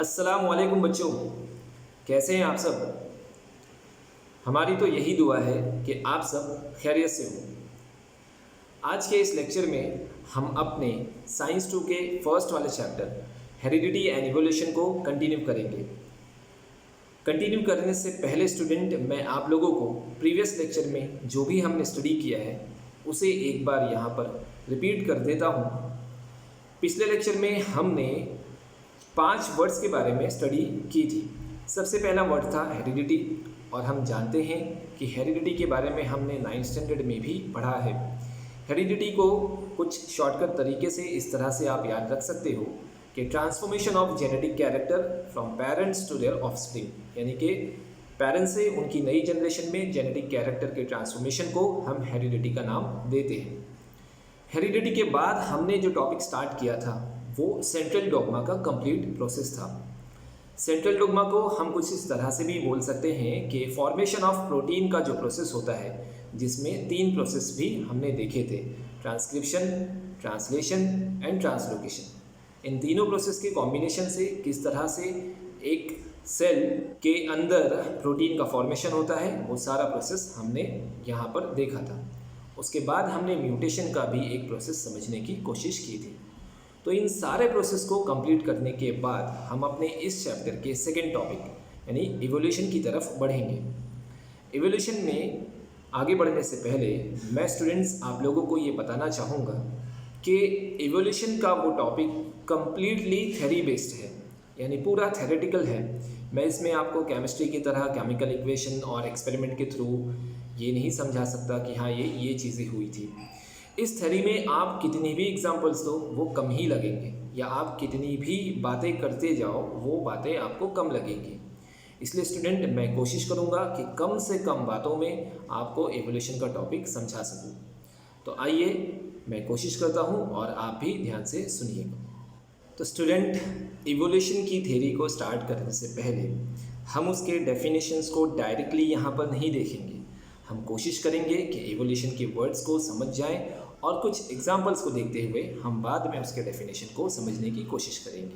अस्सलाम वालेकुम बच्चों, कैसे हैं आप सब। हमारी तो यही दुआ है कि आप सब खैरियत से हो। आज के इस लेक्चर में हम अपने साइंस 2 के फर्स्ट वाले चैप्टर हेरिडिटी एंड इवोल्यूशन को कंटिन्यू करेंगे। कंटिन्यू करने से पहले स्टूडेंट, मैं आप लोगों को प्रीवियस लेक्चर में जो भी हमने स्टडी किया है उसे एक बार यहाँ पर रिपीट कर देता हूँ। पिछले लेक्चर में हमने 5 वर्ड्स के बारे में स्टडी की थी। सबसे पहला वर्ड था हेरिडिटी, और हम जानते हैं कि हेरिडिटी के बारे में हमने 9th स्टैंडर्ड में भी पढ़ा है। हेरिडिटी को कुछ शॉर्टकट तरीके से इस तरह से आप याद रख सकते हो कि transformation of genetic character from parents to their offspring, यानी कि पेरेंट्स से उनकी नई जनरेशन में जेनेटिक कैरेक्टर के ट्रांसफॉर्मेशन को हम हेरिडिटी का नाम देते हैं। हेरिडिटी के बाद हमने जो टॉपिक स्टार्ट किया था वो सेंट्रल डोग्मा का कंप्लीट प्रोसेस था। सेंट्रल डोग्मा को हम कुछ इस तरह से भी बोल सकते हैं कि फॉर्मेशन ऑफ प्रोटीन का जो प्रोसेस होता है, जिसमें 3 प्रोसेस भी हमने देखे थे, ट्रांसक्रिप्शन, ट्रांसलेशन एंड ट्रांसलोकेशन। इन तीनों प्रोसेस के कॉम्बिनेशन से किस तरह से एक सेल के अंदर प्रोटीन का फॉर्मेशन होता है, वो सारा प्रोसेस हमने यहाँ पर देखा था। उसके बाद हमने म्यूटेशन का भी एक प्रोसेस समझने की कोशिश की थी। तो इन सारे प्रोसेस को कंप्लीट करने के बाद हम अपने इस चैप्टर के सेकेंड टॉपिक यानी इवोल्यूशन की तरफ बढ़ेंगे। इवोल्यूशन में आगे बढ़ने से पहले मैं स्टूडेंट्स आप लोगों को ये बताना चाहूँगा कि इवोल्यूशन का वो टॉपिक कम्प्लीटली थ्योरी बेस्ड है, यानी पूरा थ्योरेटिकल है। मैं इसमें आपको केमिस्ट्री की तरह केमिकल इक्वेशन और एक्सपेरिमेंट के थ्रू ये नहीं समझा सकता कि हाँ ये चीज़ें हुई थी। इस थ्योरी में आप कितनी भी एग्जांपल्स दो वो कम ही लगेंगे, या आप कितनी भी बातें करते जाओ वो बातें आपको कम लगेंगी। इसलिए स्टूडेंट, मैं कोशिश करूँगा कि कम से कम बातों में आपको एवोल्यूशन का टॉपिक समझा सकूँ। तो आइए मैं कोशिश करता हूँ और आप भी ध्यान से सुनिएगा। तो स्टूडेंट, इवोल्यूशन की थ्योरी को स्टार्ट करने से पहले हम उसके डेफिनेशंस को डायरेक्टली यहाँ पर नहीं देखेंगे। हम कोशिश करेंगे कि इवोल्यूशन के वर्ड्स को समझ जाएं और कुछ एग्जांपल्स को देखते हुए हम बाद में उसके डेफिनेशन को समझने की कोशिश करेंगे।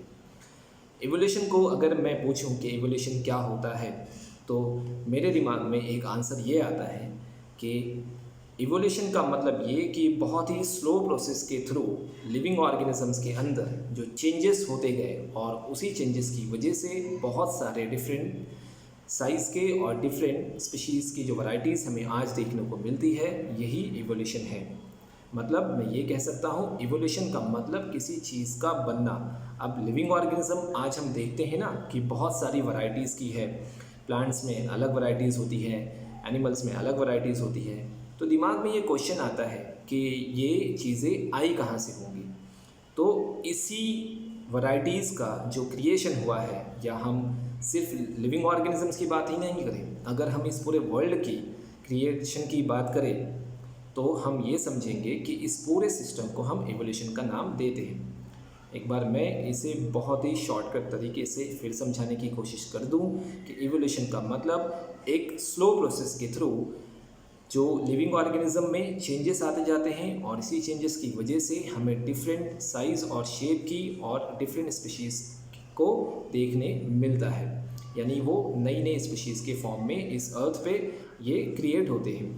इवोल्यूशन को अगर मैं पूछूं कि इवोल्यूशन क्या होता है, तो मेरे दिमाग में एक आंसर ये आता है कि इवोल्यूशन का मतलब ये कि बहुत ही स्लो प्रोसेस के थ्रू लिविंग ऑर्गेनिजम्स के अंदर जो चेंजेस होते गए और उसी चेंजेस की वजह से बहुत सारे डिफरेंट साइज़ के और डिफरेंट स्पीशीज़ की जो वैरायटीज़ हमें आज देखने को मिलती है, यही इवोल्यूशन है। मतलब मैं ये कह सकता हूँ, इवोल्यूशन का मतलब किसी चीज़ का बनना। अब लिविंग ऑर्गेनिज्म आज हम देखते हैं ना कि बहुत सारी वैरायटीज़ की है। प्लांट्स में अलग वैरायटीज़ होती है, एनिमल्स में अलग वैरायटीज़ होती है। तो दिमाग में ये क्वेश्चन आता है कि ये चीज़ें आई कहाँ से होंगी। तो इसी वैरायटीज़ का जो क्रिएशन हुआ है, या हम सिर्फ लिविंग ऑर्गेनिजम्स की बात ही नहीं करें, अगर हम इस पूरे वर्ल्ड की क्रिएशन की बात करें तो हम ये समझेंगे कि इस पूरे सिस्टम को हम इवोल्यूशन का नाम देते हैं। एक बार मैं इसे बहुत ही शॉर्टकट तरीके से फिर समझाने की कोशिश कर दूं कि इवोल्यूशन का मतलब एक स्लो प्रोसेस के थ्रू जो लिविंग ऑर्गेनिज्म में चेंजेस आते जाते हैं, और इसी चेंजेस की वजह से हमें डिफरेंट साइज़ और शेप की और डिफरेंट स्पीशीज़ को देखने मिलता है। यानी वो नई नई स्पीशीज़ के फॉर्म में इस अर्थ पे ये क्रिएट होते हैं।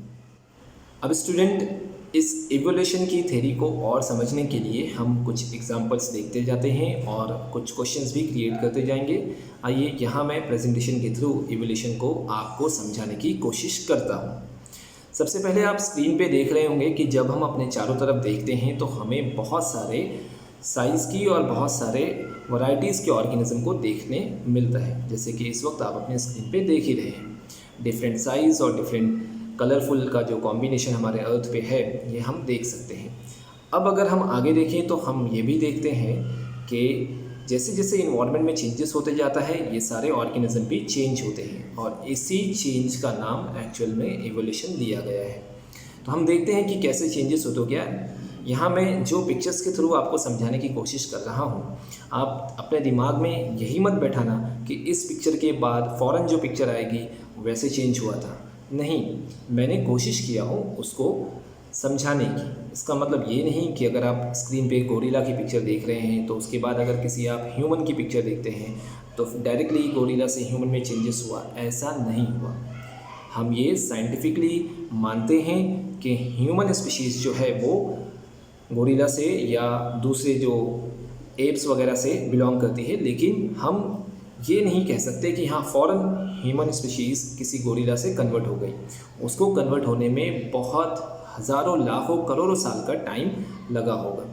अब स्टूडेंट, इस इवोल्यूशन की थ्योरी को और समझने के लिए हम कुछ एग्जांपल्स देखते जाते हैं और कुछ क्वेश्चंस भी क्रिएट करते जाएंगे। आइए यहाँ मैं प्रेजेंटेशन के थ्रू इवोल्यूशन को आपको समझाने की कोशिश करता हूँ। सबसे पहले आप स्क्रीन पे देख रहे होंगे कि जब हम अपने चारों तरफ देखते हैं तो हमें बहुत सारे साइज़ की और बहुत सारे वैरायटीज़ के ऑर्गेनिज्म को देखने मिलता है। जैसे कि इस वक्त आप अपने स्क्रीन पे देख ही रहे हैं, डिफरेंट साइज़ और डिफरेंट कलरफुल का जो कॉम्बिनेशन हमारे अर्थ पे है, ये हम देख सकते हैं। अब अगर हम आगे देखें तो हम ये भी देखते हैं कि जैसे जैसे इन्वायरमेंट में चेंजेस होते जाता है, ये सारे ऑर्गेनिज्म भी चेंज होते हैं, और इसी चेंज का नाम एक्चुअल में इवोल्यूशन दिया गया है। तो हम देखते हैं कि कैसे चेंजेस होते गया। यहाँ मैं जो पिक्चर्स के थ्रू आपको समझाने की कोशिश कर रहा हूँ, आप अपने दिमाग में यही मत बैठाना कि इस पिक्चर के बाद फ़ौरन जो पिक्चर आएगी वैसे चेंज हुआ था। नहीं, मैंने कोशिश किया हूँ उसको समझाने की। इसका मतलब ये नहीं कि अगर आप स्क्रीन पे गोरिल्ला की पिक्चर देख रहे हैं तो उसके बाद अगर किसी आप ह्यूमन की पिक्चर देखते हैं तो डायरेक्टली गोरिल्ला से ह्यूमन में चेंजेस हुआ, ऐसा नहीं हुआ। हम ये साइंटिफिकली मानते हैं कि ह्यूमन स्पीशीज़ जो है वो गोरिल्ला से या दूसरे जो एप्स वगैरह से बिलोंग करती है, लेकिन हम ये नहीं कह सकते कि हाँ फ़ौरन ह्यूमन स्पीशीज़ किसी गोरिल्ला से कन्वर्ट हो गई। उसको कन्वर्ट होने में बहुत हज़ारों लाखों करोड़ों साल का टाइम लगा होगा।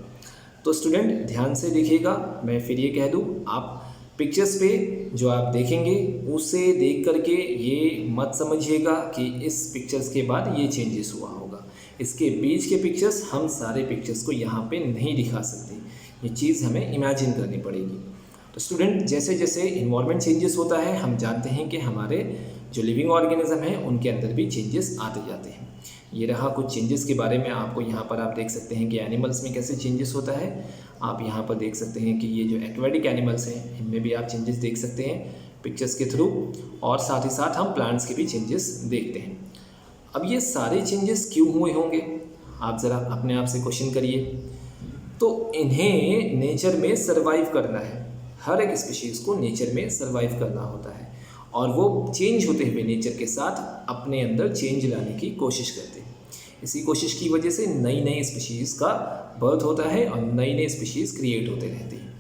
तो स्टूडेंट ध्यान से देखिएगा, मैं फिर ये कह दूँ, आप पिक्चर्स पे जो आप देखेंगे उसे देख करके ये मत समझिएगा कि इस पिक्चर्स के बाद ये चेंजेस हुआ होगा। इसके बीच के पिक्चर्स हम सारे पिक्चर्स को यहाँ पे नहीं दिखा सकते, ये चीज़ हमें इमेजिन करनी पड़ेगी। तो स्टूडेंट जैसे जैसे इन्वायरमेंट चेंजेस होता है, हम जानते हैं कि हमारे जो लिविंग ऑर्गेनिज्म हैं उनके अंदर भी चेंजेस आते जाते हैं। ये रहा कुछ चेंजेस के बारे में आपको यहाँ पर आप देख सकते हैं कि एनिमल्स में कैसे चेंजेस होता है। आप यहाँ पर देख सकते हैं कि ये जो एक्वेटिक एनिमल्स हैं इनमें भी आप चेंजेस देख सकते हैं पिक्चर्स के थ्रू, और साथ ही साथ हम प्लांट्स के भी चेंजेस देखते हैं। अब ये सारे चेंजेस क्यों हुए होंगे, आप ज़रा अपने आप से क्वेश्चन करिए। तो इन्हें नेचर में सर्वाइव करना है, हर एक स्पीशीज़ को नेचर में सर्वाइव करना होता है, और वो चेंज होते हुए नेचर के साथ अपने अंदर चेंज लाने की कोशिश करते हैं। इसी कोशिश की वजह से नई नई स्पीशीज़ का बर्थ होता है और नई नई स्पीशीज़ क्रिएट होते रहती हैं।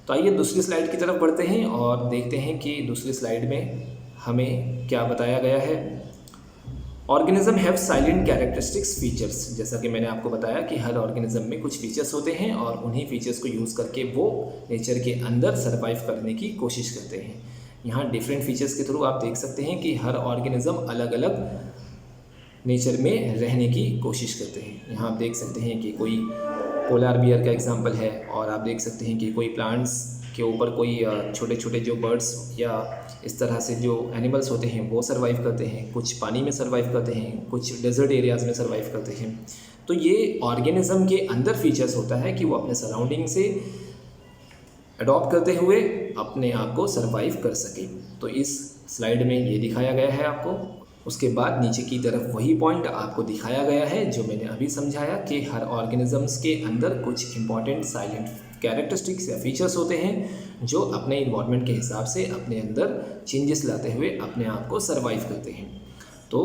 तो आइए दूसरी स्लाइड की तरफ बढ़ते हैं और देखते हैं कि दूसरी स्लाइड में हमें क्या बताया गया है। Organism have silent characteristics features. जैसा कि मैंने आपको बताया कि हर ऑर्गेनिज्म में कुछ फीचर्स होते हैं और उन्हीं फीचर्स को यूज़ करके वो नेचर के अंदर सर्वाइव करने की कोशिश करते हैं। यहाँ डिफरेंट फीचर्स के थ्रू आप देख सकते हैं कि हर ऑर्गेनिज्म अलग अलग नेचर में रहने की कोशिश करते हैं। यहाँ आप देख सकते हैं कि कोई पोलार बियर का एग्जांपल है, और आप देख सकते हैं कि कोई प्लांट्स के ऊपर कोई छोटे छोटे जो बर्ड्स या इस तरह से जो एनिमल्स होते हैं वो सर्वाइव करते हैं, कुछ पानी में सर्वाइव करते हैं, कुछ डेजर्ट एरियाज़ में सर्वाइव करते हैं। तो ये ऑर्गेनिज्म के अंदर फीचर्स होता है कि वो अपने सराउंडिंग से अडॉप्ट करते हुए अपने आप को सर्वाइव कर सके। तो इस स्लाइड में ये दिखाया गया है आपको। उसके बाद नीचे की तरफ वही पॉइंट आपको दिखाया गया है जो मैंने अभी समझाया कि हर ऑर्गेनिजम्स के अंदर कुछ इंपॉर्टेंट साइलेंट कैरेक्टरिस्टिक्स या फीचर्स होते हैं जो अपने इन्वायरमेंट के हिसाब से अपने अंदर चेंजेस लाते हुए अपने आप को सर्वाइव करते हैं। तो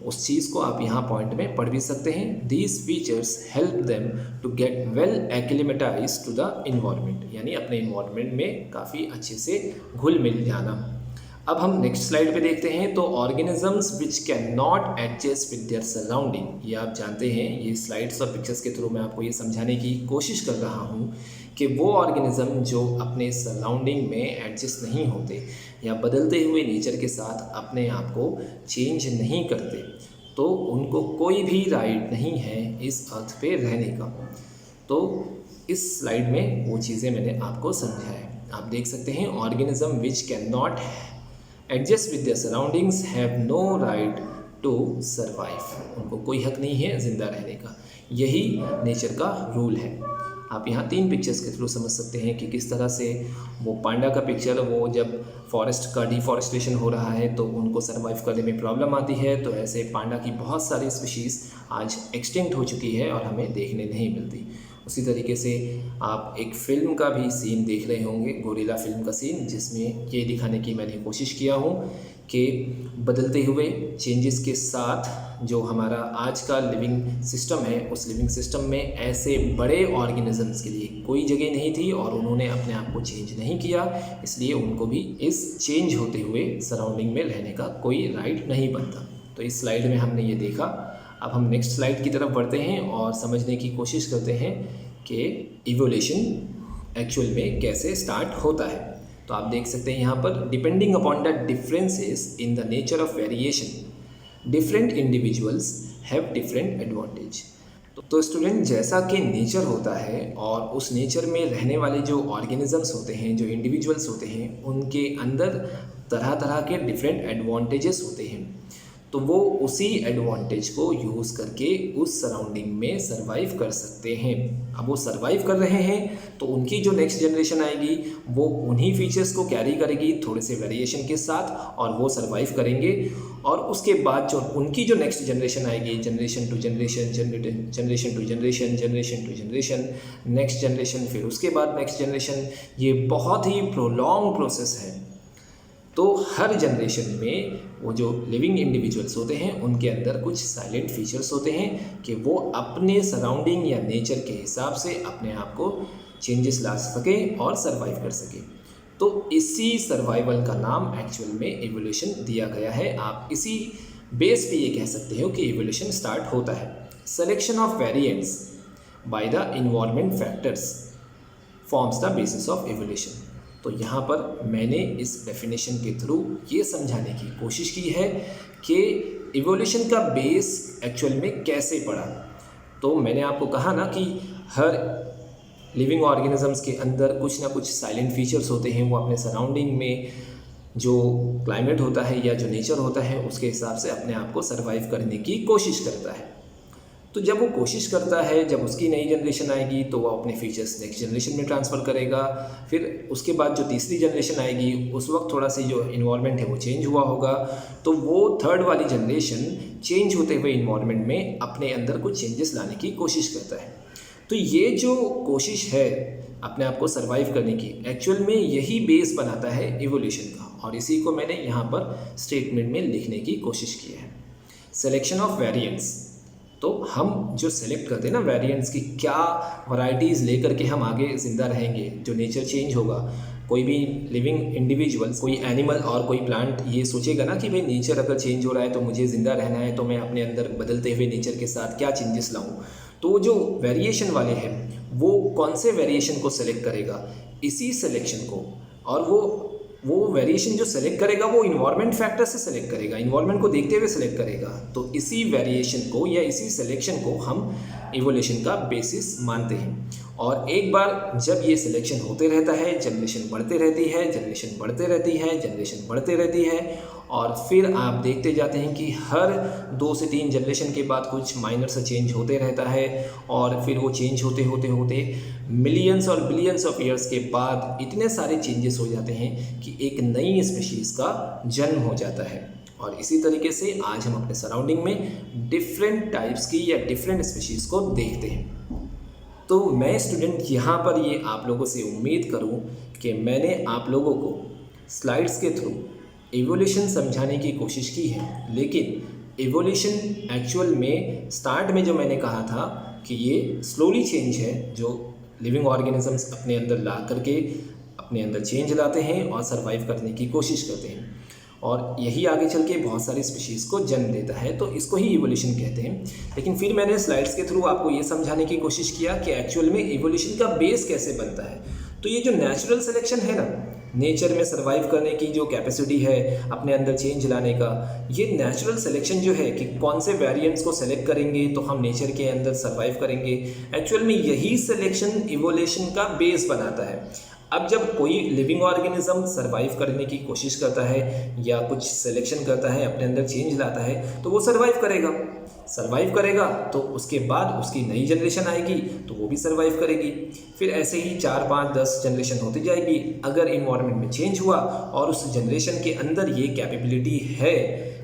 उस चीज़ को आप यहाँ पॉइंट में पढ़ भी सकते हैं। These features help them to get well acclimatise to the environment, यानी अपने इन्वायरमेंट में काफ़ी अच्छे से घुल मिल जाना। अब हम नेक्स्ट स्लाइड पे देखते हैं। तो organisms which can not adjust with their surrounding, ये आप जानते हैं, ये स्लाइड्स और पिक्चर्स के थ्रू मैं आपको ये समझाने की कोशिश कर रहा हूँ कि वो ऑर्गेनिज्म जो अपने सराउंडिंग में एडजस्ट नहीं होते या बदलते हुए नेचर के साथ अपने आप को चेंज नहीं करते, तो उनको कोई भी राइट नहीं है इस अर्थ पे रहने का। तो इस स्लाइड में वो चीज़ें मैंने आपको समझाया। आप देख सकते हैं organism which can not adjust with their surroundings have no right to survive, उनको कोई हक नहीं है ज़िंदा रहने का। यही नेचर का रूल है। आप यहाँ 3 पिक्चर्स के थ्रू समझ सकते हैं कि किस तरह से वो पांडा का पिक्चर, वो जब फॉरेस्ट का डिफॉरेस्टेशन हो रहा है तो उनको सर्वाइव करने में प्रॉब्लम आती है, तो ऐसे पांडा की बहुत सारी स्पीशीज़ आज एक्सटिंक्ट हो चुकी है और हमें देखने नहीं मिलती। उसी तरीके से आप एक फ़िल्म का भी सीन देख रहे होंगे, गोरिल्ला फिल्म का सीन, जिसमें ये दिखाने की मैंने कोशिश किया हूँ कि बदलते हुए चेंजेस के साथ जो हमारा आज का लिविंग सिस्टम है, उस लिविंग सिस्टम में ऐसे बड़े ऑर्गेनिजम्स के लिए कोई जगह नहीं थी और उन्होंने अपने आप को चेंज नहीं किया, इसलिए उनको भी इस चेंज होते हुए सराउंडिंग में रहने का कोई राइट नहीं बनता। तो इस स्लाइड में हमने ये देखा। अब हम नेक्स्ट स्लाइड की तरफ बढ़ते हैं और समझने की कोशिश करते हैं कि इवोल्यूशन एक्चुअल में कैसे स्टार्ट होता है। तो आप देख सकते हैं यहाँ पर, depending upon the differences in the nature of variation different individuals have different advantage. तो स्टूडेंट, जैसा कि नेचर होता है और उस नेचर में रहने वाले जो ऑर्गेनिजम्स होते हैं, जो इंडिविजुअल्स होते हैं, उनके अंदर तरह तरह के डिफरेंट एडवांटेजेस होते हैं। तो वो उसी एडवांटेज को यूज़ करके उस सराउंडिंग में सर्वाइव कर सकते हैं। अब वो सर्वाइव कर रहे हैं तो उनकी जो नेक्स्ट जनरेशन आएगी वो उन्हीं फीचर्स को कैरी करेगी थोड़े से वेरिएशन के साथ, और वो सर्वाइव करेंगे। और उसके बाद जो उनकी जो नेक्स्ट जनरेशन आएगी, generation to generation, generation to generation, generation to generation, next generation, फिर उसके बाद नेक्स्ट जनरेशन, ये बहुत ही प्रोलॉन्ग प्रोसेस है। तो हर जनरेशन में वो जो लिविंग इंडिविजुअल्स होते हैं उनके अंदर कुछ साइलेंट फीचर्स होते हैं कि वो अपने सराउंडिंग या नेचर के हिसाब से अपने आप को चेंजेस ला सकें और सरवाइव कर सकें। तो इसी सर्वाइवल का नाम एक्चुअल में एवोल्यूशन दिया गया है। आप इसी बेस पे ये कह सकते हो कि एवोल्यूशन स्टार्ट होता है। Selection of variants by the environment factors forms the basis of evolution. तो यहाँ पर मैंने इस डेफिनेशन के थ्रू ये समझाने की कोशिश की है कि इवोल्यूशन का बेस एक्चुअल में कैसे पड़ा। तो मैंने आपको कहा ना कि हर लिविंग ऑर्गेनिजम्स के अंदर कुछ ना कुछ साइलेंट फीचर्स होते हैं। वो अपने सराउंडिंग में जो क्लाइमेट होता है या जो नेचर होता है उसके हिसाब से अपने आप को सर्वाइव करने की कोशिश करता है। तो जब वो कोशिश करता है, जब उसकी नई जनरेशन आएगी तो वो अपने फीचर्स नेक्स्ट जनरेशन में ट्रांसफ़र करेगा। फिर उसके बाद जो तीसरी जनरेशन आएगी उस वक्त थोड़ा सी जो इन्वायरमेंट है वो चेंज हुआ होगा, तो वो थर्ड वाली जनरेशन चेंज होते हुए इन्वायरमेंट में अपने अंदर कुछ चेंजेस लाने की कोशिश करता है। तो ये जो कोशिश है अपने आप को सर्वाइव करने की, एक्चुअल में यही बेस बनाता है इवोल्यूशन का, और इसी को मैंने यहाँ पर स्टेटमेंट में लिखने की कोशिश की है। सिलेक्शन ऑफ वेरिएंट्स, तो हम जो सेलेक्ट करते हैं ना वेरिएंट्स की, क्या वैरायटीज़ लेकर के हम आगे ज़िंदा रहेंगे। जो नेचर चेंज होगा, कोई भी लिविंग इंडिविजुअल्स, कोई एनिमल और कोई प्लांट ये सोचेगा ना कि भाई नेचर अगर चेंज हो रहा है तो मुझे ज़िंदा रहना है, तो मैं अपने अंदर बदलते हुए नेचर के साथ क्या चेंजेस लाऊं। तो जो वेरिएशन वाले हैं वो कौन से वेरिएशन को सेलेक्ट करेगा, इसी सिलेक्शन को, और वो वेरिएशन जो सेलेक्ट करेगा वो इन्वायरमेंट फैक्टर से सेलेक्ट करेगा, इन्वायरमेंट को देखते हुए सेलेक्ट करेगा। तो इसी वेरिएशन को या इसी सिलेक्शन को हम इवोल्यूशन का बेसिस मानते हैं। और एक बार जब ये सिलेक्शन होते रहता है, जनरेशन बढ़ते रहती है, जनरेशन बढ़ते रहती है, जनरेशन बढ़ते रहती है, और फिर आप देखते जाते हैं कि हर 2 से 3 जनरेशन के बाद कुछ माइनर सा चेंज होते रहता है, और फिर वो चेंज होते होते होते मिलियंस और बिलियंस ऑफ ईयर्स के बाद इतने सारे चेंजेस हो जाते हैं कि एक नई स्पीशीज़ का जन्म हो जाता है। और इसी तरीके से आज हम अपने सराउंडिंग में डिफरेंट टाइप्स की या डिफरेंट स्पीशीज़ को देखते हैं। तो मैं स्टूडेंट यहाँ पर ये आप लोगों से उम्मीद करूँ कि मैंने आप लोगों को स्लाइड्स के थ्रू इवोल्यूशन समझाने की कोशिश की है, लेकिन इवोल्यूशन एक्चुअल में स्टार्ट में जो मैंने कहा था कि ये स्लोली चेंज है, जो लिविंग ऑर्गेनिजम्स अपने अंदर ला करके अपने अंदर चेंज लाते हैं और सर्वाइव करने की कोशिश करते हैं, और यही आगे चल के बहुत सारी स्पीशीज़ को जन्म देता है। तो इसको ही इवोल्यूशन कहते हैं। लेकिन फिर मैंने स्लाइड्स के थ्रू आपको ये समझाने की कोशिश किया कि एक्चुअल में इवोल्यूशन का बेस कैसे बनता है। तो ये जो नेचुरल सिलेक्शन है ना, नेचर में सर्वाइव करने की जो कैपेसिटी है अपने अंदर चेंज लाने का, ये नेचुरल सिलेक्शन जो है कि कौन से वेरिएंट्स को सेलेक्ट करेंगे तो हम नेचर के अंदर सर्वाइव करेंगे, एक्चुअल में यही सिलेक्शन इवोल्यूशन का बेस बनाता है। अब जब कोई लिविंग ऑर्गेनिज्म सर्वाइव करने की कोशिश करता है या कुछ सिलेक्शन करता है, अपने अंदर चेंज लाता है, तो वो सर्वाइव करेगा तो उसके बाद उसकी नई जनरेशन आएगी तो वो भी सर्वाइव करेगी। फिर ऐसे ही 4, 5, 10 जनरेशन होती जाएगी। अगर इन्वायरमेंट में चेंज हुआ और उस जनरेशन के अंदर ये कैपेबिलिटी है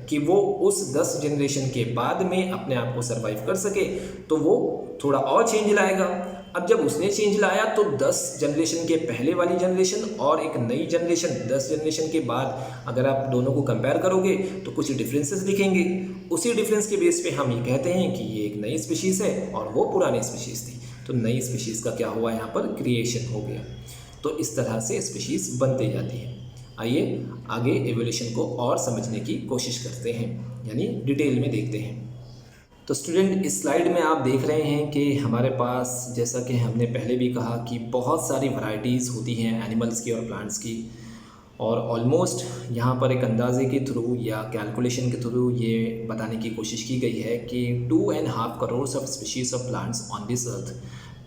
कि वो उस 10 जनरेशन के बाद में अपने आप को सर्वाइव कर सके, तो वो थोड़ा और चेंज लाएगा। अब जब उसने चेंज लाया तो 10 जनरेशन के पहले वाली जनरेशन और एक नई जनरेशन 10 जनरेशन के बाद अगर आप दोनों को कंपेयर करोगे तो कुछ डिफरेंसेस दिखेंगे। उसी डिफरेंस के बेस पे हम ये कहते हैं कि ये एक नई स्पीशीज़ है और वो पुरानी स्पीशीज़ थी। तो नई स्पीशीज़ का क्या हुआ, यहाँ पर क्रिएशन हो गया। तो इस तरह से स्पीशीज़ बनते जाती है। आइए आगे एवोल्यूशन को और समझने की कोशिश करते हैं, यानी डिटेल में देखते हैं। तो स्टूडेंट, इस स्लाइड में आप देख रहे हैं कि हमारे पास, जैसा कि हमने पहले भी कहा, कि बहुत सारी वैरायटीज़ होती हैं एनिमल्स की और प्लांट्स की, और ऑलमोस्ट यहाँ पर एक अंदाजे के थ्रू या कैलकुलेशन के थ्रू ये बताने की कोशिश की गई है कि 2.5 crore of species of plants on this earth.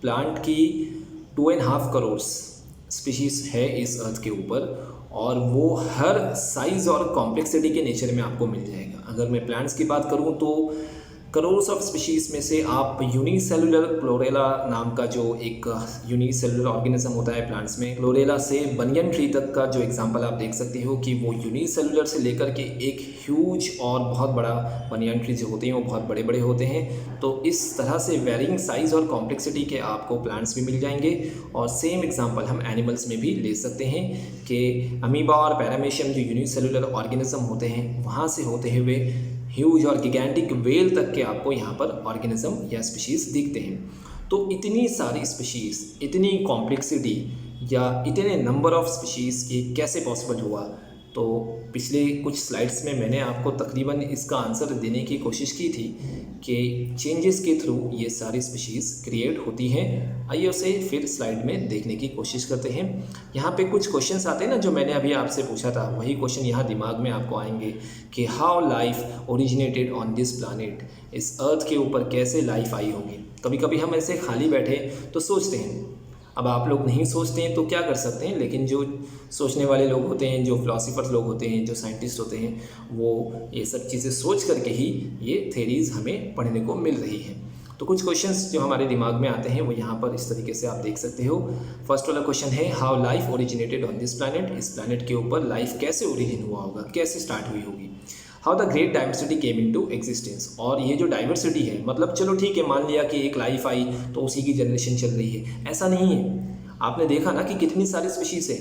Plant की 2.5 करोड़ स्पीशीज़ है इस अर्थ के ऊपर, और वो हर साइज़ और कॉम्प्लेक्सिटी के नेचर में आपको मिल जाएगा। अगर मैं प्लांट्स की बात करूँ तो करोर्स ऑफ स्पीशीज़ में से आप यूनिसेलुलर क्लोरेला नाम का जो एक यूनिसेलुलर ऑर्गेनिज्म होता है प्लांट्स में, क्लोरेला से बनियन ट्री तक का जो एग्जांपल आप देख सकते हो कि वो यूनिसेलुलर से लेकर के एक ह्यूज और बहुत बड़ा बनियन ट्री जो होते हैं वो बहुत बड़े बड़े होते हैं। तो इस तरह से वेरिंग साइज़ और कॉम्प्लेक्सिटी के आपको प्लांट्स भी मिल जाएंगे। और सेम एग्जाम्पल हम एनिमल्स में भी ले सकते हैं कि अमीबा और पैरामीशियम जो यूनिसेलुलर ऑर्गेनिज्म होते हैं वहाँ से होते हुए ह्यूज और गिगैंटिक वेल तक के आपको यहाँ पर ऑर्गेनिज्म या स्पीशीज़ दिखते हैं। तो इतनी सारी स्पीशीज़, इतनी कॉम्प्लेक्सिटी या इतने नंबर ऑफ स्पीशीज़ की कैसे पॉसिबल हुआ? तो पिछले कुछ स्लाइड्स में मैंने आपको तकरीबन इसका आंसर देने की कोशिश की थी कि चेंजेस के थ्रू ये सारी स्पीशीज़ क्रिएट होती हैं। आइए उसे फिर स्लाइड में देखने की कोशिश करते हैं। यहाँ पे कुछ क्वेश्चंस आते हैं ना जो मैंने अभी आपसे पूछा था, वही क्वेश्चन यहाँ दिमाग में आपको आएंगे कि how life originated on this planet, इस अर्थ के ऊपर कैसे लाइफ आई होगी। कभी कभी हम ऐसे खाली बैठे तो सोचते हैं। अब आप लोग नहीं सोचते हैं तो क्या कर सकते हैं, लेकिन जो सोचने वाले लोग होते हैं, जो फिलोसोफर्स लोग होते हैं, जो साइंटिस्ट होते हैं, वो ये सब चीज़ें सोच करके ही ये थेरीज़ हमें पढ़ने को मिल रही हैं। तो कुछ क्वेश्चंस जो हमारे दिमाग में आते हैं वो यहाँ पर इस तरीके से आप देख सकते हो। फर्स्ट वाला क्वेश्चन है how life originated on this planet, इस प्लानट के ऊपर लाइफ कैसे ओरिजिन हुआ होगा, कैसे स्टार्ट हुई होगी। How the great diversity came into existence, और ये जो डाइवर्सिटी है मतलब चलो ठीक है मान लिया कि एक लाइफ आई तो उसी की जनरेशन चल रही है, ऐसा नहीं है। आपने देखा ना कि कितनी सारी स्पीशीज़ है,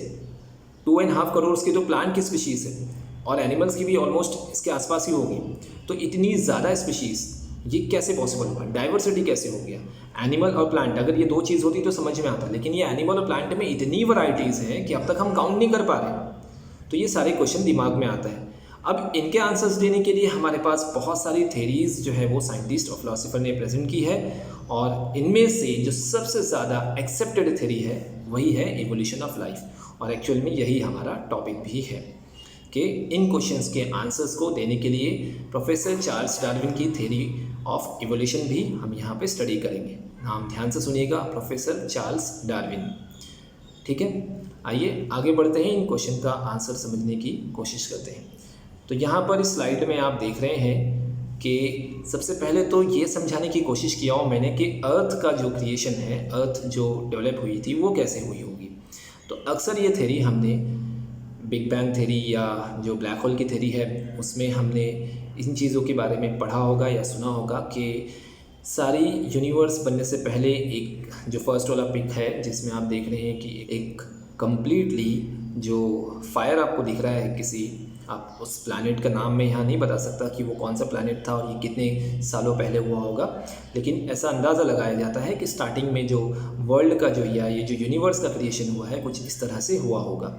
2.5 करोड़ की तो प्लांट की स्पीशीज़ है और एनिमल्स की भी ऑलमोस्ट इसके आसपास ही होगी। तो इतनी ज़्यादा स्पीशीज़ ये कैसे पॉसिबल हुआ, डाइवर्सिटी कैसे हो गया। एनिमल और प्लांट अगर ये दो चीज़ होती तो समझ में आता, लेकिन ये एनिमल और प्लांट में इतनी वैरायटीज़ हैं कि अब तक हम काउंट नहीं कर पा रहे। तो ये सारे क्वेश्चन दिमाग में आता है। अब इनके आंसर्स देने के लिए हमारे पास बहुत सारी थेरीज़ जो है वो साइंटिस्ट और फिलोसोफर ने प्रेजेंट की है, और इनमें से जो सबसे ज़्यादा एक्सेप्टेड थेरी है वही है इवोल्यूशन ऑफ लाइफ। और एक्चुअल में यही हमारा टॉपिक भी है कि इन क्वेश्चंस के आंसर्स को देने के लिए प्रोफेसर चार्ल्स डार्विन की थेरी ऑफ इवोल्यूशन भी हम यहाँ पे स्टडी करेंगे। नाम ध्यान से सुनिएगा, प्रोफेसर चार्ल्स डार्विन। ठीक है, आइए आगे बढ़ते हैं, इन क्वेश्चन का आंसर समझने की कोशिश करते हैं। तो यहाँ पर इस स्लाइड में आप देख रहे हैं कि सबसे पहले तो ये समझाने की कोशिश किया हूँ मैंने कि अर्थ का जो क्रिएशन है, अर्थ जो डेवलप हुई थी वो कैसे हुई होगी। तो अक्सर ये थ्योरी हमने बिग बैंग थ्योरी या जो ब्लैक होल की थ्योरी है उसमें हमने इन चीज़ों के बारे में पढ़ा होगा या सुना होगा कि सारी यूनिवर्स बनने से पहले एक जो फर्स्ट वाला पिक है जिसमें आप देख रहे हैं कि एक कम्प्लीटली जो फायर आपको दिख रहा है किसी, आप उस प्लैनेट का नाम मैं यहाँ नहीं बता सकता कि वो कौन सा प्लैनेट था और ये कितने सालों पहले हुआ होगा, लेकिन ऐसा अंदाज़ा लगाया जाता है कि स्टार्टिंग में जो वर्ल्ड का जो या ये जो यूनिवर्स का क्रिएशन हुआ है कुछ इस तरह से हुआ होगा।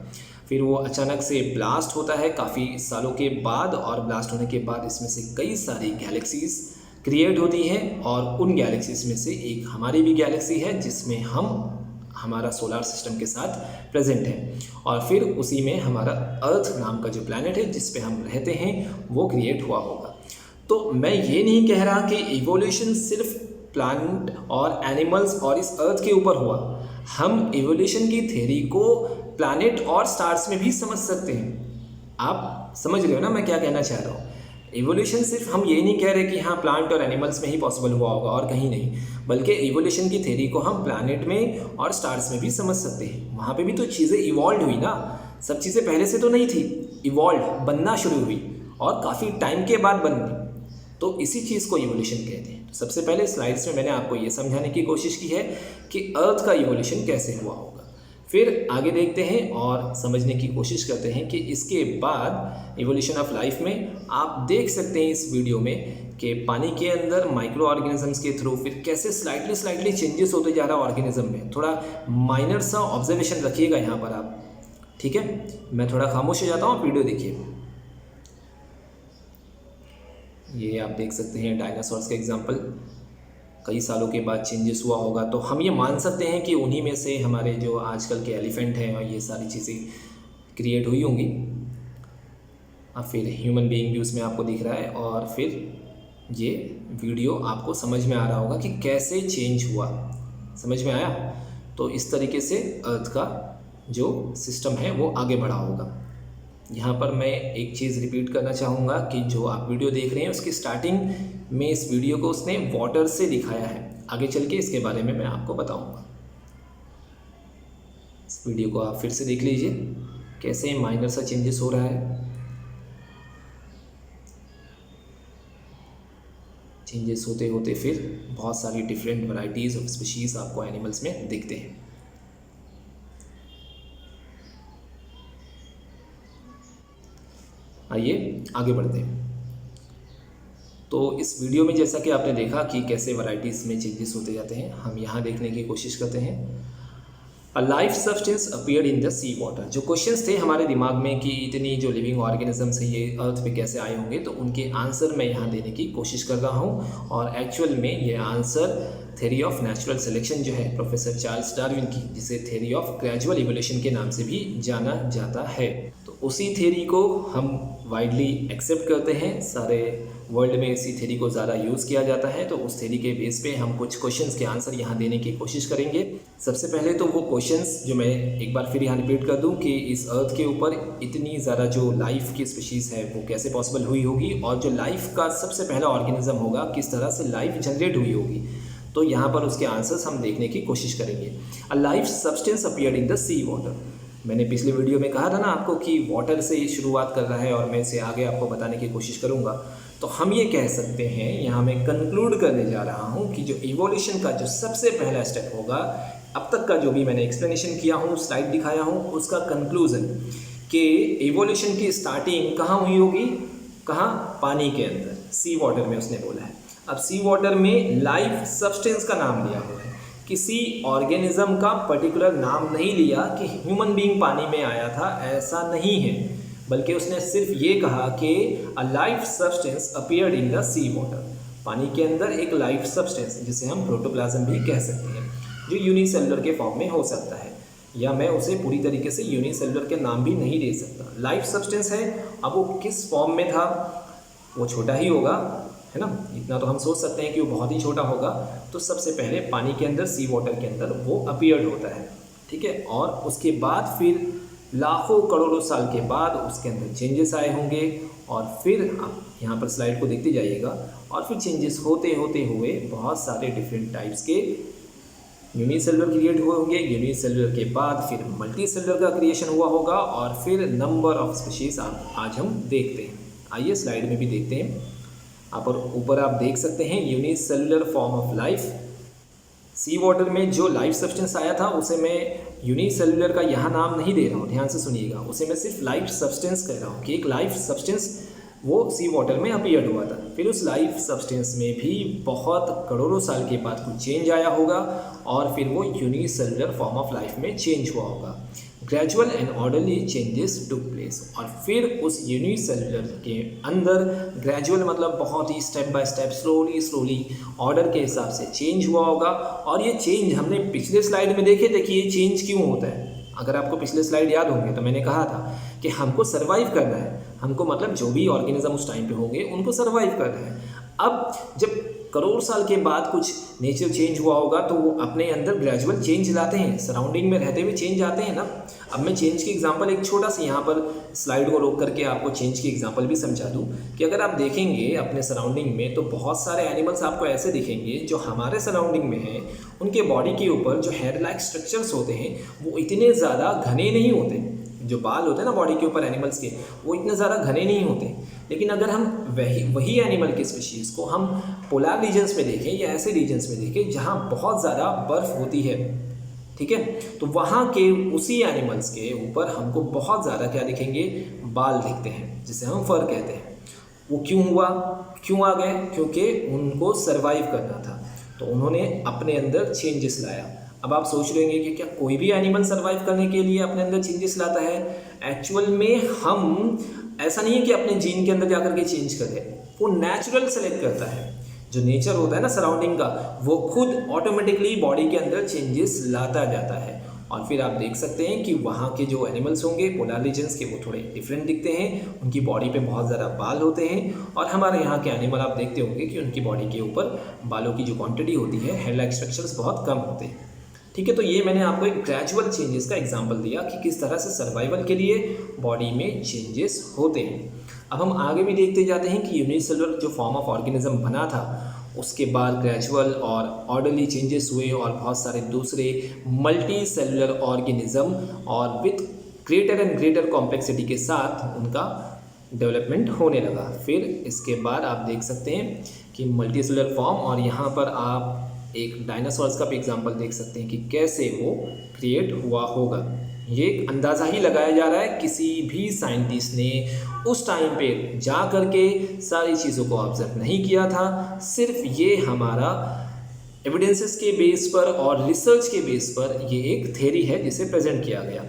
फिर वो अचानक से ब्लास्ट होता है काफ़ी सालों के बाद, और ब्लास्ट होने के बाद इसमें से कई सारी गैलेक्सीज़ क्रिएट होती हैं, और उन गैलेक्सीज़ में से एक हमारी भी गैलेक्सी है जिसमें हम हमारा सोलर सिस्टम के साथ प्रेजेंट है, और फिर उसी में हमारा अर्थ नाम का जो प्लैनेट है जिस पे हम रहते हैं वो क्रिएट हुआ होगा। तो मैं ये नहीं कह रहा कि इवोल्यूशन सिर्फ प्लांट और एनिमल्स और इस अर्थ के ऊपर हुआ, हम इवोल्यूशन की थ्योरी को प्लैनेट और स्टार्स में भी समझ सकते हैं। आप समझ रहे हो ना मैं क्या कहना चाह रहा हूँ। इवोल्यूशन सिर्फ हम ये नहीं कह रहे कि हाँ प्लांट और एनिमल्स में ही पॉसिबल हुआ होगा और कहीं नहीं, बल्कि इवोल्यूशन की थ्योरी को हम प्लैनेट में और स्टार्स में भी समझ सकते हैं। वहाँ पे भी तो चीज़ें इवॉल्व हुई ना, सब चीज़ें पहले से तो नहीं थी, इवॉल्व बनना शुरू हुई और काफ़ी टाइम के बाद बनी, तो इसी चीज़ को इवोल्यूशन कहते हैं। तो सबसे पहले स्लाइड्स में मैंने आपको ये समझाने की कोशिश की है कि अर्थ का इवोल्यूशन कैसे हुआ होगा। फिर आगे देखते हैं और समझने की कोशिश करते हैं कि इसके बाद इवोल्यूशन ऑफ लाइफ में आप देख सकते हैं इस वीडियो में कि पानी के अंदर माइक्रो ऑर्गेनिजम्स के थ्रू फिर कैसे स्लाइटली चेंजेस होते जा रहा है ऑर्गेनिज्म में। थोड़ा माइनर सा ऑब्जर्वेशन रखिएगा यहाँ पर आप, ठीक है। मैं थोड़ा खामोश हो जाता हूँ, वीडियो देखिए। ये आप देख सकते हैं डायनासोर्स का एग्जाम्पल, कई सालों के बाद चेंजेस हुआ होगा, तो हम ये मान सकते हैं कि उन्हीं में से हमारे जो आजकल के एलिफेंट हैं और ये सारी चीज़ें क्रिएट हुई होंगी। अब फिर ह्यूमन बीइंग भी उसमें आपको दिख रहा है, और फिर ये वीडियो आपको समझ में आ रहा होगा कि कैसे चेंज हुआ। समझ में आया? तो इस तरीके से अर्थ का जो सिस्टम है वो आगे बढ़ा होगा। यहाँ पर मैं एक चीज़ रिपीट करना चाहूँगा कि जो आप वीडियो देख रहे हैं उसकी स्टार्टिंग में इस वीडियो को उसने वाटर से दिखाया है। आगे चल के इसके बारे में मैं आपको बताऊँगा। इस वीडियो को आप फिर से देख लीजिए कैसे माइनर सा चेंजेस हो रहा है। चेंजेस होते होते फिर बहुत सारी डिफरेंट वैरायटीज़ ऑफ स्पीशीज़ आपको एनिमल्स में दिखते हैं। आइए आगे बढ़ते हैं। तो इस वीडियो में जैसा कि आपने देखा कि कैसे वैरायटीज़ में चेंजेस होते जाते हैं, हम यहाँ देखने की कोशिश करते हैं। A life substance appeared in the sea water. जो क्वेश्चंस थे हमारे दिमाग में कि इतनी जो लिविंग ऑर्गेनिजम्स हैं ये अर्थ पे कैसे आए होंगे, तो उनके आंसर मैं यहाँ देने की कोशिश कर रहा हूँ। और एक्चुअल में ये answer theory of natural selection जो है प्रोफेसर चार्ल्स डार्विन की, जिसे थ्योरी ऑफ ग्रेजुअल इवोल्यूशन के नाम से भी जाना जाता है, तो उसी थ्योरी को हम वाइडली एक्सेप्ट करते हैं। सारे वर्ल्ड में इसी थ्योरी को ज़्यादा यूज़ किया जाता है। तो उस थ्योरी के बेस पे हम कुछ क्वेश्चंस के आंसर यहाँ देने की कोशिश करेंगे। सबसे पहले तो वो क्वेश्चंस जो मैं एक बार फिर यहाँ रिपीट कर दूँ कि इस अर्थ के ऊपर इतनी ज़्यादा जो लाइफ की स्पीशीज़ है वो कैसे पॉसिबल हुई होगी, और जो लाइफ का सबसे पहला ऑर्गेनिज्म होगा किस तरह से लाइफ जनरेट हुई होगी। तो यहाँ पर उसके आंसर्स हम देखने की कोशिश करेंगे। A life substance appeared in the sea water. मैंने पिछले वीडियो में कहा था ना आपको कि वाटर से ही शुरुआत कर रहा है और मैं इसे आगे आपको बताने की कोशिश करूँगा। तो हम ये कह सकते हैं, यहाँ मैं कंक्लूड करने जा रहा हूँ कि जो इवोल्यूशन का जो सबसे पहला स्टेप होगा, अब तक का जो भी मैंने एक्सप्लेनेशन किया हूँ, स्लाइड दिखाया हूँ, उसका कंक्लूजन कि इवोल्यूशन की स्टार्टिंग कहाँ हुई होगी, कहाँ, पानी के अंदर, सी वाटर में उसने बोला है। अब सी वाटर में लाइफ सब्सटेंस का नाम लिया हुआ है, किसी ऑर्गेनिज्म का पर्टिकुलर नाम नहीं लिया कि ह्यूमन बीइंग पानी में आया था, ऐसा नहीं है, बल्कि उसने सिर्फ ये कहा कि a life substance appeared in the sea water. पानी के अंदर एक लाइफ सब्सटेंस, जिसे हम प्रोटोप्लाज्म भी कह सकते हैं, जो यूनिसेलुलर के फॉर्म में हो सकता है, या मैं उसे पूरी तरीके से यूनिसेलुलर के नाम भी नहीं दे सकता। लाइफ सब्सटेंस है। अब वो किस फॉर्म में था, वो छोटा ही होगा, है ना, इतना तो हम सोच सकते हैं कि वो बहुत ही छोटा होगा। तो सबसे पहले पानी के अंदर, सी वाटर के अंदर वो अपीयर्ड होता है, ठीक है। और उसके बाद फिर लाखों करोड़ों साल के बाद उसके अंदर चेंजेस आए होंगे, और फिर आप यहाँ पर स्लाइड को देखते जाइएगा, और फिर चेंजेस होते होते हुए बहुत सारे डिफरेंट टाइप्स के यूनिसेलुलर क्रिएट हुए होंगे। यूनिसेलुलर के बाद फिर मल्टी सेलुलर का क्रिएशन हुआ होगा, और फिर नंबर ऑफ स्पीशीज आज हम देखते हैं। आइए स्लाइड में भी देखते हैं। ऊपर आप देख सकते हैं unicellular form of life. Sea water में जो लाइफ सब्सटेंस आया था उसे मैं यूनिसेलुलर का यहाँ नाम नहीं दे रहा हूँ, ध्यान से सुनिएगा, उसे मैं सिर्फ लाइफ सब्सटेंस कह रहा हूँ कि एक लाइफ सब्सटेंस वो सी वाटर में अपीयर्ड हुआ था। फिर उस लाइफ सब्सटेंस में भी बहुत करोड़ों साल के बाद कुछ चेंज आया होगा, और फिर वो यूनिसेलुलर फॉर्म ऑफ लाइफ में चेंज हुआ होगा। Gradual and orderly changes took place, और फिर उस यूनिसेलुलर के अंदर ग्रेजुअल मतलब बहुत ही step by step, slowly order के हिसाब से चेंज हुआ होगा। और ये चेंज हमने पिछले स्लाइड में देखे थे कि ये चेंज क्यों होता है। अगर आपको पिछले स्लाइड याद होंगे तो मैंने कहा था कि हमको सर्वाइव करना है, हमको मतलब जो भी ऑर्गेनिज्म उस टाइम पे होंगे उनको सर्वाइव करना है। अब जब करोड़ साल के बाद कुछ नेचर चेंज हुआ होगा तो वो अपने अंदर ग्रेजुअल चेंज लाते हैं, सराउंडिंग में रहते हुए चेंज आते हैं ना। अब मैं चेंज की एग्जांपल एक छोटा सा यहाँ पर स्लाइड को रोक करके आपको चेंज की एग्जांपल भी समझा दूँ कि अगर आप देखेंगे अपने सराउंडिंग में तो बहुत सारे एनिमल्स आपको ऐसे दिखेंगे जो हमारे सराउंडिंग में हैं, उनके बॉडी के ऊपर जो हेयर लाइक स्ट्रक्चर्स होते हैं वो इतने ज़्यादा घने नहीं होते। जो बाल होते हैं ना बॉडी के ऊपर एनिमल्स के, वो इतने ज़्यादा घने नहीं होते। लेकिन अगर हम वही एनिमल के स्पीशीज़ को हम पोलर रीजन्स में देखें या ऐसे रीजन्स में देखें जहाँ बहुत ज़्यादा बर्फ़ होती है, ठीक है, तो वहाँ के उसी एनिमल्स के ऊपर हमको बहुत ज़्यादा क्या दिखेंगे, बाल दिखते हैं, जिसे हम फर कहते हैं। वो क्यों हुआ, क्यों आ गए, क्योंकि उनको सर्वाइव करना था, तो उन्होंने अपने अंदर चेंजेस लाया। अब आप सोच रहे होंगे कि क्या कोई भी एनिमल सर्वाइव करने के लिए अपने अंदर चेंजेस लाता है? एक्चुअल में हम ऐसा नहीं है कि अपने जीन के अंदर जाकर के चेंज करें, वो नेचुरल सेलेक्ट करता है। जो नेचर होता है ना सराउंडिंग का, वो खुद ऑटोमेटिकली बॉडी के अंदर चेंजेस लाता जाता है। और फिर आप देख सकते हैं कि वहाँ के जो एनिमल्स होंगे पोलर रीजन्स के, वो थोड़े डिफरेंट दिखते हैं, उनकी बॉडी पे बहुत ज़्यादा बाल होते हैं। और हमारे यहाँ के एनिमल आप देखते होंगे कि उनकी बॉडी के ऊपर बालों की जो क्वांटिटी होती है, हेयर लाइक स्ट्रक्चर्स बहुत कम होते हैं। ठीक है, तो ये मैंने आपको एक ग्रेजुअल चेंजेस का एग्जांपल दिया कि किस तरह से सर्वाइवल के लिए बॉडी में चेंजेस होते हैं। अब हम आगे भी देखते जाते हैं कि यूनिसेलुलर जो फॉर्म ऑफ ऑर्गेनिज्म बना था उसके बाद ग्रेजुअल और ऑर्डरली चेंजेस हुए और बहुत सारे दूसरे मल्टी सेलुलर ऑर्गेनिज्म और with greater and greater complexity के साथ उनका डेवलपमेंट होने लगा। फिर इसके बाद आप देख सकते हैं कि मल्टी सेलुलर फॉर्म, और यहाँ पर आप एक डायनासोर्स का भी एग्जांपल देख सकते हैं कि कैसे वो क्रिएट हुआ होगा। ये एक अंदाज़ा ही लगाया जा रहा है, किसी भी साइंटिस्ट ने उस टाइम पे जा कर के सारी चीज़ों को ऑब्जर्व नहीं किया था। सिर्फ ये हमारा एविडेंसेस के बेस पर और रिसर्च के बेस पर ये एक थ्योरी है जिसे प्रेजेंट किया गया।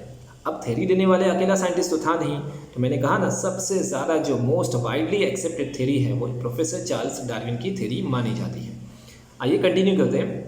अब थ्योरी देने वाले अकेला साइंटिस्ट तो था नहीं, तो मैंने कहा ना सबसे ज़्यादा जो मोस्ट वाइडली एक्सेप्टेड थ्योरी है वो प्रोफेसर चार्ल्स डार्विन की थ्योरी मानी जाती है। आइए कंटिन्यू करते हैं।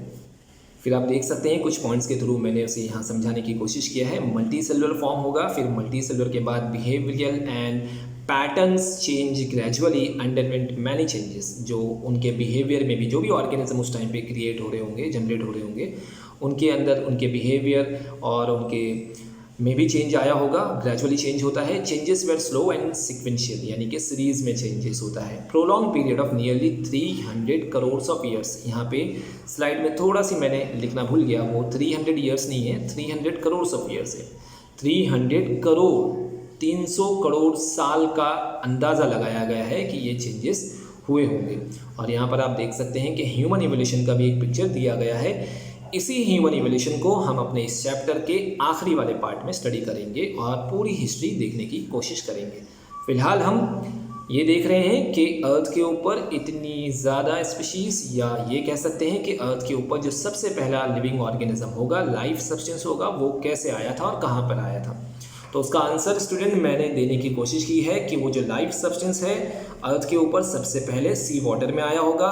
फिर आप देख सकते हैं कुछ पॉइंट्स के थ्रू मैंने उसे यहाँ समझाने की कोशिश किया है। मल्टी सेलुलर फॉर्म होगा, फिर मल्टी सेलुलर के बाद behavioural and patterns change gradually underwent many changes. जो उनके बिहेवियर में भी जो भी ऑर्गेनिज्म उस टाइम पे क्रिएट हो रहे होंगे, जनरेट हो रहे होंगे, उनके अंदर उनके बिहेवियर और उनके में भी चेंज आया होगा। ग्रेजुअली चेंज होता है। Changes were slow and sequential, यानी कि सीरीज में चेंजेस होता है। Prolong period of nearly 300 crore of years. यहाँ पे स्लाइड में थोड़ा सी मैंने लिखना भूल गया, वो 300 ईयर्स नहीं है, 300 करोड़ ऑफ ईयर्स है। 300 करोड़ 300 करोड़ साल का अंदाज़ा लगाया गया है कि ये चेंजेस हुए होंगे। और यहाँ पर आप देख सकते हैं कि ह्यूमन इवोल्यूशन का भी एक पिक्चर दिया गया है। इसी ह्यूमन इवोल्यूशन को हम अपने इस चैप्टर के आखिरी वाले पार्ट में स्टडी करेंगे और पूरी हिस्ट्री देखने की कोशिश करेंगे। फिलहाल हम ये देख रहे हैं कि अर्थ के ऊपर इतनी ज़्यादा स्पीशीज़, या ये कह सकते हैं कि अर्थ के ऊपर जो सबसे पहला लिविंग ऑर्गेनिज्म होगा, लाइफ सब्सटेंस होगा, वो कैसे आया था और कहाँ पर आया था। तो उसका आंसर स्टूडेंट मैंने देने की कोशिश की है कि वो जो लाइफ सब्सटेंस है अर्थ के ऊपर सबसे पहले सी वाटर में आया होगा।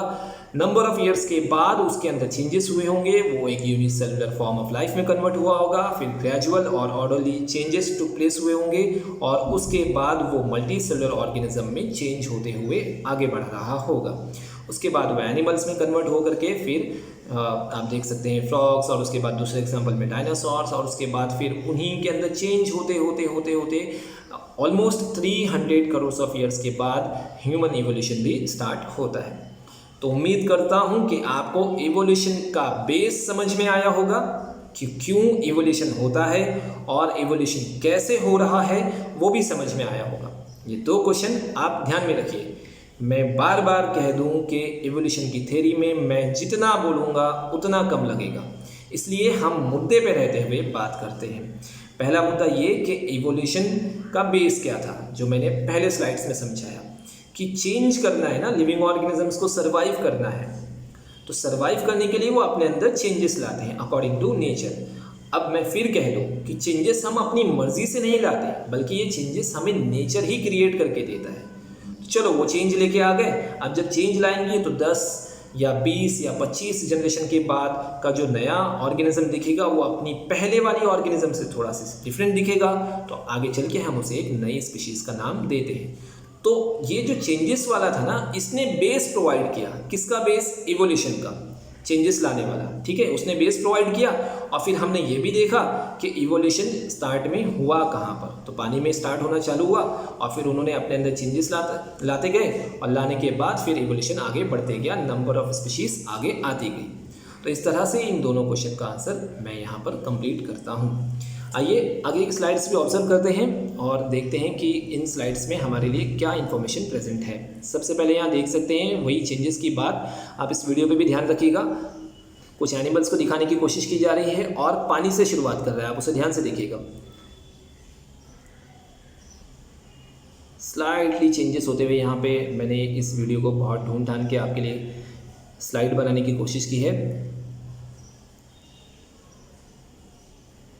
नंबर ऑफ ईयर्स के बाद उसके अंदर चेंजेस हुए होंगे, वो एक यूनिसेलुलर फॉर्म ऑफ लाइफ में कन्वर्ट हुआ होगा। फिर ग्रेजुअल और ऑर्डरली चेंजेस टू प्लेस हुए होंगे और उसके बाद वो मल्टी सेलुलर ऑर्गेनिज्म में चेंज होते हुए आगे बढ़ रहा होगा। उसके बाद वो एनिमल्स में कन्वर्ट होकर के फिर आप देख सकते हैं फ्रॉग्स, और उसके बाद दूसरे एग्जांपल में डायनासोर्स, और उसके बाद फिर उन्हीं के अंदर चेंज होते ऑलमोस्ट 300 करोड़ ऑफ ईयर्स के बाद ह्यूमन इवोल्यूशन भी स्टार्ट होता है। तो उम्मीद करता हूँ कि आपको इवोल्यूशन का बेस समझ में आया होगा कि क्यों इवोल्यूशन होता है और इवोल्यूशन कैसे हो रहा है वो भी समझ में आया होगा। ये 2 क्वेश्चन आप ध्यान में रखिए। मैं बार बार कह दूं कि इवोल्यूशन की थ्योरी में मैं जितना बोलूँगा उतना कम लगेगा, इसलिए हम मुद्दे पे रहते हुए बात करते हैं। पहला मुद्दा ये कि इवोल्यूशन का बेस क्या था, जो मैंने पहले स्लाइड्स में समझाया कि चेंज करना है ना, लिविंग ऑर्गेनिजम्स को सर्वाइव करना है, तो सर्वाइव करने के लिए वो अपने अंदर चेंजेस लाते हैं अकॉर्डिंग टू नेचर। अब मैं फिर कह दूं कि चेंजेस हम अपनी मर्जी से नहीं लाते, बल्कि ये चेंजेस हमें नेचर ही क्रिएट करके देता है। चलो वो चेंज लेके आ गए। अब जब चेंज लाएंगे तो 10 या 20 या 25 जनरेशन के बाद का जो नया ऑर्गेनिज्म दिखेगा वो अपनी पहले वाली ऑर्गेनिज्म से थोड़ा सा डिफरेंट दिखेगा, तो आगे चल के हम उसे एक नई स्पीशीज़ का नाम देते हैं। तो ये जो चेंजेस वाला था ना, इसने बेस प्रोवाइड किया। किसका बेस? इवोल्यूशन का, चेंजेस लाने वाला, ठीक है, उसने बेस प्रोवाइड किया। और फिर हमने ये भी देखा कि इवोल्यूशन स्टार्ट में हुआ कहाँ पर, तो पानी में स्टार्ट होना चालू हुआ और फिर उन्होंने अपने अंदर चेंजेस लाते गए और लाने के बाद फिर इवोल्यूशन आगे बढ़ते गया, नंबर ऑफ स्पीशीज आगे आती गई। तो इस तरह से इन दोनों क्वेश्चन का आंसर मैं यहाँ पर कंप्लीट करता हूँ। आइए आगे की स्लाइड्स भी ऑब्जर्व करते हैं और देखते हैं कि इन स्लाइड्स में हमारे लिए क्या इन्फॉर्मेशन प्रेजेंट है। सबसे पहले यहाँ देख सकते हैं वही चेंजेस की बात, आप इस वीडियो पे भी ध्यान रखिएगा। कुछ एनिमल्स को दिखाने की कोशिश की जा रही है और पानी से शुरुआत कर रहा है, आप उसे ध्यान से देखिएगा। स्लाइडली चेंजेस होते हुए यहाँ पे मैंने इस वीडियो को बहुत ढूंढ ढांढ के आपके लिए स्लाइड बनाने की कोशिश की है।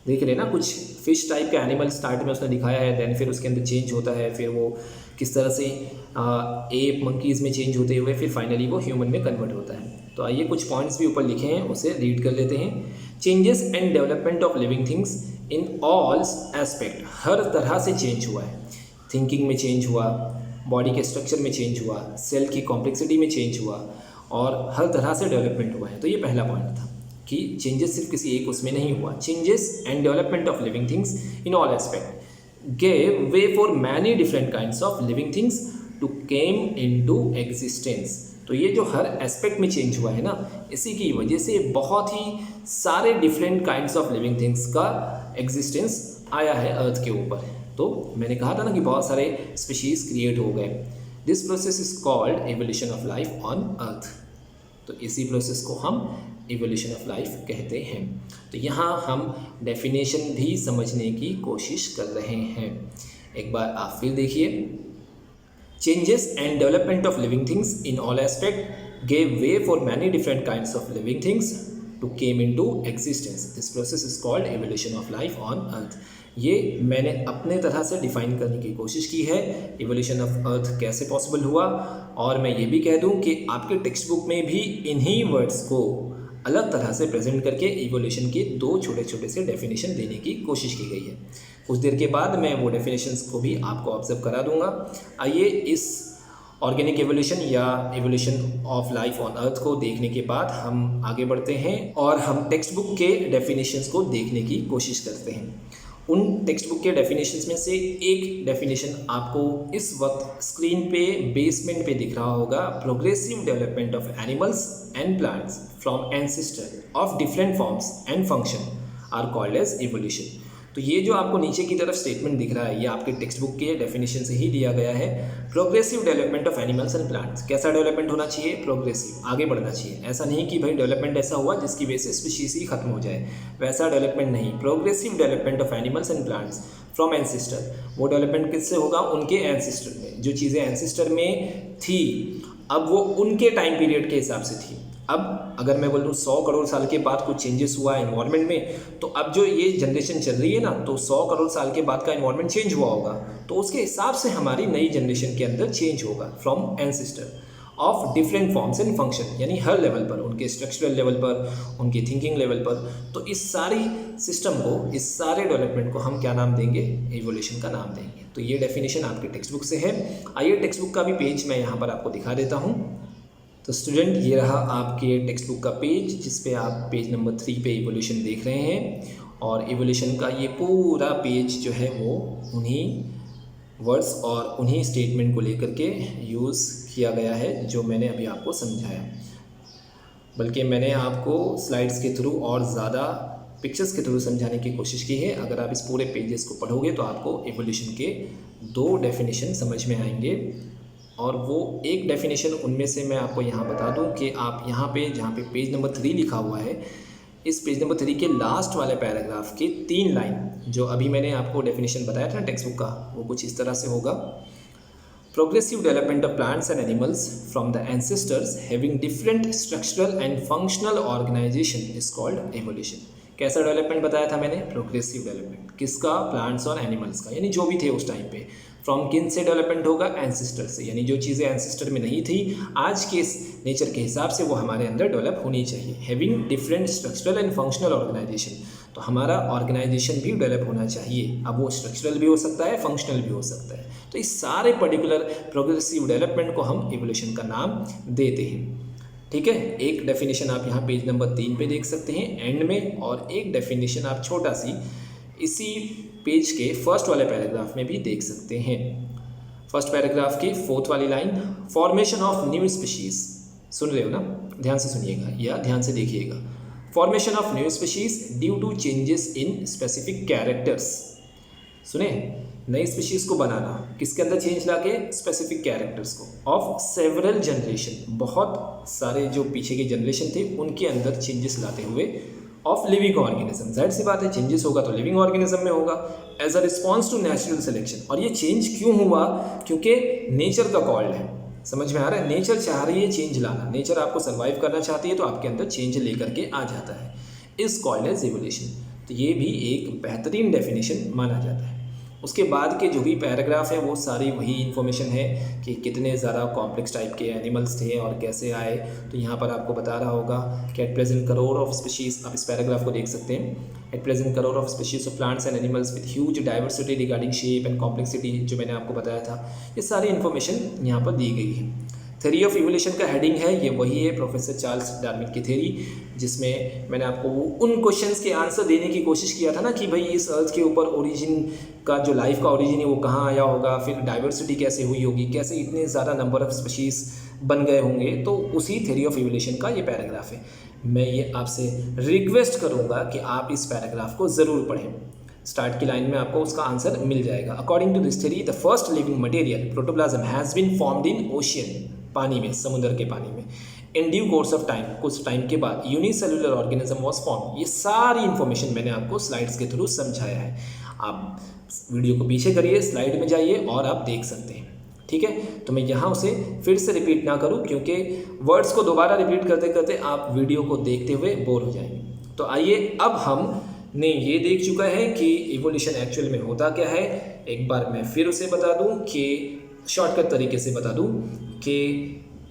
देख रहे हैं ना, कुछ फिश टाइप के एनिमल स्टार्ट में उसने दिखाया है, देन फिर उसके अंदर चेंज होता है, फिर वो किस तरह से एप मंकीज़ में चेंज होते हुए फिर फाइनली वो ह्यूमन में कन्वर्ट होता है। तो आइए कुछ पॉइंट्स भी ऊपर लिखे हैं, उसे रीड कर लेते हैं। Changes and development of living things in all aspect, हर तरह से चेंज हुआ है। थिंकिंग में चेंज हुआ, बॉडी के स्ट्रक्चर में चेंज हुआ, सेल की कॉम्प्लेक्सिटी में चेंज हुआ और हर तरह से डेवलपमेंट हुआ है। तो ये पहला पॉइंट था। कि चेंजेस सिर्फ किसी एक उसमें नहीं हुआ। Changes and development of living things in all aspect gave way for many different kinds of living things to came into existence. तो ये जो हर एस्पेक्ट में चेंज हुआ है ना, इसी की वजह से बहुत ही सारे different kinds of living things का एग्जिस्टेंस आया है अर्थ के ऊपर। तो मैंने कहा था ना कि बहुत सारे स्पीशीज क्रिएट हो गए। This process is called evolution of life on अर्थ। तो इसी प्रोसेस को हम एवोल्यूशन ऑफ लाइफ कहते हैं। तो यहाँ हम डेफिनेशन भी समझने की कोशिश कर रहे हैं। एक बार आप फिर देखिए, changes and development of living things in all aspect gave way for many different kinds of living things to came into existence. This process is called evolution of life on earth. ये मैंने अपने तरह से define करने की कोशिश की है एवोल्यूशन ऑफ अर्थ कैसे पॉसिबल हुआ। और मैं ये भी कह दूं कि आपके टेक्स्ट बुक में भी इन्हीं वर्ड्स को अलग तरह से प्रेजेंट करके इवोल्यूशन के दो छोटे छोटे से डेफिनेशन देने की कोशिश की गई है। कुछ देर के बाद मैं वो डेफिनेशंस को भी आपको ऑब्जर्व करा दूंगा। आइए इस ऑर्गेनिक एवोल्यूशन या एवोल्यूशन ऑफ लाइफ ऑन अर्थ को देखने के बाद हम आगे बढ़ते हैं और हम टेक्स्ट बुक के डेफिनेशंस को देखने की कोशिश करते हैं। उन टेक्स्ट बुक के डेफिनेशंस में से एक डेफिनेशन आपको इस वक्त स्क्रीन पे बेसमेंट पे दिख रहा होगा। Progressive development of animals and plants from ancestor of different forms and function are called as evolution. तो ये जो आपको नीचे की तरफ स्टेटमेंट दिख रहा है, ये आपके टेक्स्ट बुक के डेफिनेशन से ही दिया गया है। Progressive development of animals and plants. कैसा डेवलपमेंट होना चाहिए? प्रोग्रेसिव, आगे बढ़ना चाहिए। ऐसा नहीं कि भाई डेवलपमेंट ऐसा हुआ जिसकी वजह से स्पीशीज ही खत्म हो जाए, वैसा डेवलपमेंट नहीं। Progressive development of animals and plants from ancestor. वो डेवलपमेंट किससे होगा? उनके एंसेस्टर में। जो चीज़ें एंसेस्टर में थी अब वो उनके टाइम पीरियड के हिसाब से थी। अब अगर मैं बोलूँ 100 करोड़ साल के बाद कुछ चेंजेस हुआ एनवायरनमेंट में, तो अब जो ये जनरेशन चल रही है ना, तो 100 करोड़ साल के बाद का एनवायरनमेंट चेंज हुआ होगा, तो उसके हिसाब से हमारी नई जनरेशन के अंदर चेंज होगा। From ancestor of different forms and function, यानी हर लेवल पर, उनके स्ट्रक्चरल लेवल पर, उनके थिंकिंग लेवल पर। तो इस सारी सिस्टम को, इस सारे डेवलपमेंट को हम क्या नाम देंगे? एवोल्यूशन का नाम देंगे। तो ये डेफिनेशन आपके टेक्स्ट बुक से है। आइए टेक्स्ट बुक का भी पेज मैं यहाँ पर आपको दिखा देता हूँ। तो स्टूडेंट, ये रहा आपके टेक्स्ट बुक का पेज, जिस पे आप पेज नंबर 3 पे इवोल्यूशन देख रहे हैं। और इवोल्यूशन का ये पूरा पेज जो है वो उन्हीं वर्ड्स और उन्हीं स्टेटमेंट को लेकर के यूज़ किया गया है जो मैंने अभी आपको समझाया। बल्कि मैंने आपको स्लाइड्स के थ्रू और ज़्यादा पिक्चर्स के थ्रू समझाने की कोशिश की है। अगर आप इस पूरे पेजेस को पढ़ोगे तो आपको इवोल्यूशन के 2 डेफिनेशन समझ में आएंगे। और वो एक डेफिनेशन उनमें से मैं आपको यहाँ बता दूँ कि आप यहाँ पे जहाँ पे पेज नंबर 3 लिखा हुआ है, इस पेज नंबर 3 के लास्ट वाले पैराग्राफ के 3 लाइन जो अभी मैंने आपको डेफिनेशन बताया था टेक्स्ट बुक का, वो कुछ इस तरह से होगा। Progressive development of plants and animals from the ancestors having different structural and functional organization is called evolution. कैसा डेवलपमेंट बताया था मैंने? Progressive development. किसका? प्लांट्स और एनिमल्स का, यानी जो भी थे उस टाइम पे। फ्रॉम किन से डेवलपमेंट होगा? एंसेस्टर से, यानी जो चीज़ें एंसेस्टर में नहीं थी आज के नेचर के हिसाब से वो हमारे अंदर डेवलप होनी चाहिए। Having different structural and functional organization, तो हमारा ऑर्गेनाइजेशन भी डेवलप होना चाहिए। अब वो स्ट्रक्चरल भी हो सकता है, फंक्शनल भी हो सकता है। तो इस सारे पर्टिकुलर प्रोग्रेसिव डेवलपमेंट को हम इवोल्यूशन का नाम देते हैं। ठीक है, एक डेफिनेशन आप यहाँ पेज नंबर 3 पे देख सकते हैं एंड में, और एक डेफिनेशन आप छोटा सी इसी पेज के फर्स्ट वाले पैराग्राफ में भी देख सकते हैं। फर्स्ट पैराग्राफ की 4th वाली line, formation of new species. सुन रहे हो ना? ध्यान से सुनिएगा या ध्यान से देखिएगा। Formation of new species due to changes in specific characters. सुने, नई स्पीशीज को बनाना, किसके अंदर चेंज लाके? स्पेसिफिक कैरेक्टर्स को। ऑफ सेवरल जनरेशन, बहुत सारे जो पीछे के जनरेशन थे उनके अंदर चेंजेस लाते हुए। ऑफ लिविंग ऑर्गेनिज्म, जाहिर सी बात है चेंजेस होगा तो लिविंग ऑर्गेनिज्म में होगा। As a response to natural selection, और ये चेंज क्यों हुआ? क्योंकि नेचर का कॉल है। समझ में आ रहा है? नेचर चाह रही है चेंज लाना, नेचर आपको सर्वाइव करना चाहती है तो आपके अंदर चेंज लेकर के आ जाता है। Is called as evolution. तो ये भी एक बेहतरीन डेफिनेशन माना जाता है। उसके बाद के जो भी पैराग्राफ है वो सारी वही इन्फॉर्मेशन है कि कितने ज़्यादा कॉम्प्लेक्स टाइप के एनिमल्स थे और कैसे आए। तो यहाँ पर आपको बता रहा होगा कि at present crore of species, आप इस पैराग्राफ को देख सकते हैं। At present crore of species of plants and animals with huge diversity regarding shape and complexity, जो मैंने आपको बताया था, ये सारी इन्फॉर्मेशन यहाँ पर दी गई है। थ्योरी ऑफ इवोल्यूशन का हेडिंग है, ये वही है प्रोफेसर चार्ल्स डार्विन की थ्योरी, जिसमें मैंने आपको उन क्वेश्चंस के आंसर देने की कोशिश किया था ना कि भाई इस अर्थ के ऊपर ओरिजिन का जो लाइफ का ओरिजिन है वो कहाँ आया होगा, फिर डाइवर्सिटी कैसे हुई होगी, कैसे इतने ज़्यादा नंबर ऑफ स्पीशीज़ बन गए होंगे। तो उसी थ्योरी ऑफ इवोल्यूशन का ये पैराग्राफ है। मैं ये आपसे रिक्वेस्ट करूँगा कि आप इस पैराग्राफ को ज़रूर पढ़ें। स्टार्ट की लाइन में आपको उसका आंसर मिल जाएगा। According to this theory the first living material protoplasm has been formed in ocean, पानी में, समुद्र के पानी में। In due course of time, कुछ टाइम के बाद यूनिसेलुलर ऑर्गेनिज्म वॉज फॉर्म। ये सारी इंफॉर्मेशन मैंने आपको स्लाइड्स के थ्रू समझाया है। आप वीडियो को पीछे करिए, स्लाइड में जाइए और आप देख सकते हैं। ठीक है, तो मैं यहाँ उसे फिर से रिपीट ना करूँ क्योंकि वर्ड्स को दोबारा रिपीट करते करते आप वीडियो को देखते हुए बोर हो जाएंगे। तो आइए, अब हमने ये देख चुका है कि इवोल्यूशन एक्चुअल में होता क्या है। एक बार मैं फिर उसे बता दूं कि शॉर्टकट तरीके से बता दूं कि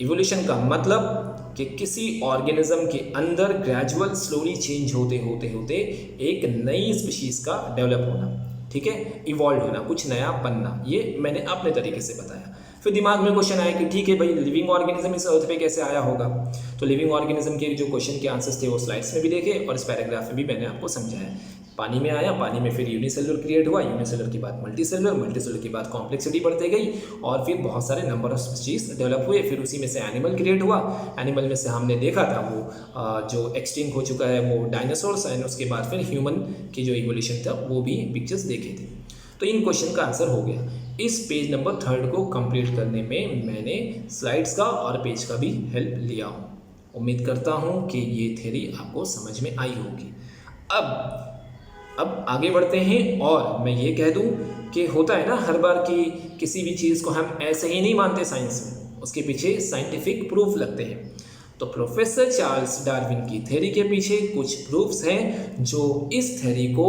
इवोल्यूशन का मतलब कि किसी ऑर्गेनिज्म के अंदर ग्रेजुअल स्लोली चेंज होते होते होते एक नई स्पीशीज़ का डेवलप होना, ठीक है, इवॉल्व होना, कुछ नया बनना। ये मैंने अपने तरीके से बताया। फिर दिमाग में क्वेश्चन आया कि ठीक है भाई, लिविंग ऑर्गेनिज्म इस अर्थ पे कैसे आया होगा। तो लिविंग ऑर्गेनिज्म के जो क्वेश्चन के आंसर्स थे वो स्लाइड्स में भी देखे और इस पैराग्राफ में भी मैंने आपको समझाया। पानी में आया, पानी में फिर यूनिसेलुलर क्रिएट हुआ, यूनिसेलुलर के बाद मल्टीसेलुलर, मल्टीसेलुलर के बाद कॉम्प्लेक्सिटी बढ़ती गई और फिर बहुत सारे नंबर ऑफ स्पीशीज डेवलप हुए। फिर उसी में से एनिमल क्रिएट हुआ। एनिमल में से हमने देखा था वो जो एक्सटिंक्ट हो चुका है वो डायनासोर्स, एंड उसके बाद फिर ह्यूमन की जो इवोल्यूशन था वो भी पिक्चर्स देखे थे। तो इन क्वेश्चन का आंसर हो गया। इस पेज नंबर 3 को कंप्लीट करने में मैंने स्लाइड्स का और पेज का भी हेल्प लिया हूँ। उम्मीद करता हूँ कि ये थ्योरी आपको समझ में आई होगी। अब आगे बढ़ते हैं और मैं ये कह दूं कि होता है ना हर बार कि किसी भी चीज़ को हम ऐसे ही नहीं मानते साइंस में, उसके पीछे साइंटिफिक प्रूफ लगते हैं। तो प्रोफेसर चार्ल्स डार्विन की थ्योरी के पीछे कुछ प्रूफ्स हैं जो इस थ्योरी को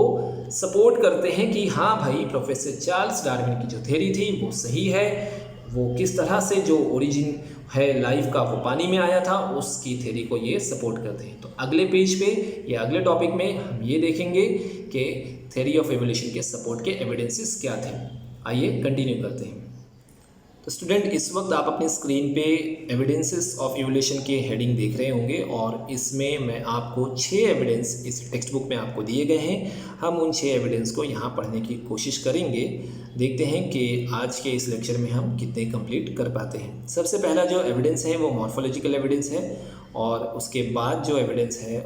सपोर्ट करते हैं कि हाँ भाई, प्रोफेसर चार्ल्स डार्विन की जो थ्योरी थी वो सही है। वो किस तरह से जो ओरिजिन है लाइफ का वो पानी में आया था, उसकी थ्योरी को ये सपोर्ट करते हैं। तो अगले पेज पे या अगले टॉपिक में हम ये देखेंगे कि थ्योरी ऑफ एवोल्यूशन के सपोर्ट के एविडेंसेस क्या थे। आइए कंटिन्यू करते हैं। तो स्टूडेंट, इस वक्त आप अपनी स्क्रीन पे एविडेंसेस ऑफ एवोल्यूशन के हेडिंग देख रहे होंगे और इसमें मैं आपको 6 एविडेंस इस टेक्स्ट बुक में आपको दिए गए हैं। हम उन 6 एविडेंस को यहाँ पढ़ने की कोशिश करेंगे। देखते हैं कि आज के इस लेक्चर में हम कितने कंप्लीट कर पाते हैं। सबसे पहला जो एविडेंस है वो मॉर्फोलॉजिकल एविडेंस है और उसके बाद जो एविडेंस है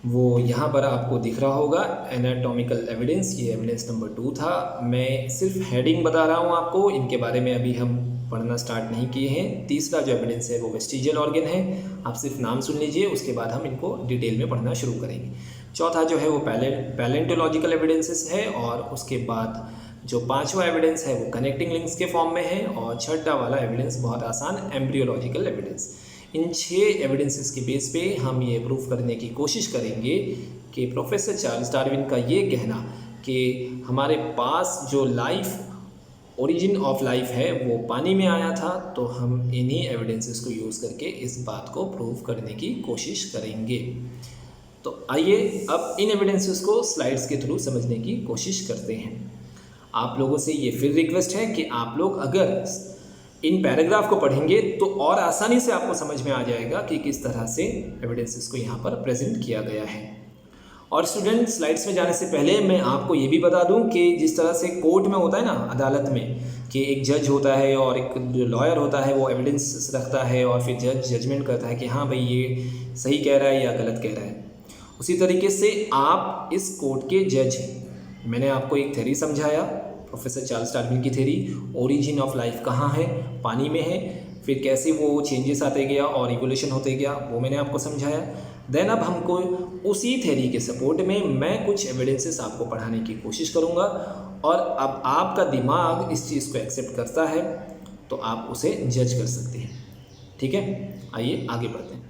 वो यहाँ पर आपको दिख रहा होगा, एनाटॉमिकल एविडेंस। ये एविडेंस नंबर 2 था। मैं सिर्फ हेडिंग बता रहा हूँ आपको, इनके बारे में अभी हम पढ़ना स्टार्ट नहीं किए हैं। तीसरा जो एविडेंस है वो वेस्टिजियल ऑर्गन है। आप सिर्फ नाम सुन लीजिए, उसके बाद हम इनको डिटेल में पढ़ना शुरू करेंगे। चौथा जो है वो पैलेंटोलॉजिकल एविडेंसेस है और उसके बाद जो 5वां एविडेंस है वो कनेक्टिंग लिंक्स के फॉर्म में है और छठा वाला एविडेंस बहुत आसान, एम्ब्रियोलॉजिकल एविडेंस। इन 6 एविडेंसेस के बेस पे हम ये प्रूफ करने की कोशिश करेंगे कि प्रोफेसर चार्ल्स डार्विन का ये कहना कि हमारे पास जो लाइफ, ओरिजिन ऑफ लाइफ है वो पानी में आया था, तो हम इन्हीं एविडेंसेस को यूज़ करके इस बात को प्रूव करने की कोशिश करेंगे। तो आइए अब इन एविडेंसेस को स्लाइड्स के थ्रू समझने की कोशिश करते हैं। आप लोगों से ये फिर रिक्वेस्ट है कि आप लोग अगर इन पैराग्राफ को पढ़ेंगे तो और आसानी से आपको समझ में आ जाएगा कि किस तरह से एविडेंसेस को यहाँ पर प्रेजेंट किया गया है। और स्टूडेंट, स्लाइड्स में जाने से पहले मैं आपको ये भी बता दूं कि जिस तरह से कोर्ट में होता है ना, अदालत में, कि एक जज होता है और एक लॉयर होता है, वो एविडेंस रखता है और फिर जज जजमेंट करता है कि हाँ भाई ये सही कह रहा है या गलत कह रहा है। उसी तरीके से आप इस कोर्ट के जज हैं। मैंने आपको एक थ्योरी समझाया, प्रोफेसर चार्ल्स डार्विन की थ्योरी, ओरिजिन ऑफ लाइफ कहाँ है, पानी में है, फिर कैसे वो चेंजेस आते गया और इवोल्यूशन होते गया, वो मैंने आपको समझाया। देन अब हमको उसी थ्योरी के सपोर्ट में मैं कुछ एविडेंसेस आपको पढ़ाने की कोशिश करूँगा और अब आपका दिमाग इस चीज़ को एक्सेप्ट करता है तो आप उसे जज कर सकते हैं। ठीक है, आइए आगे बढ़ते हैं।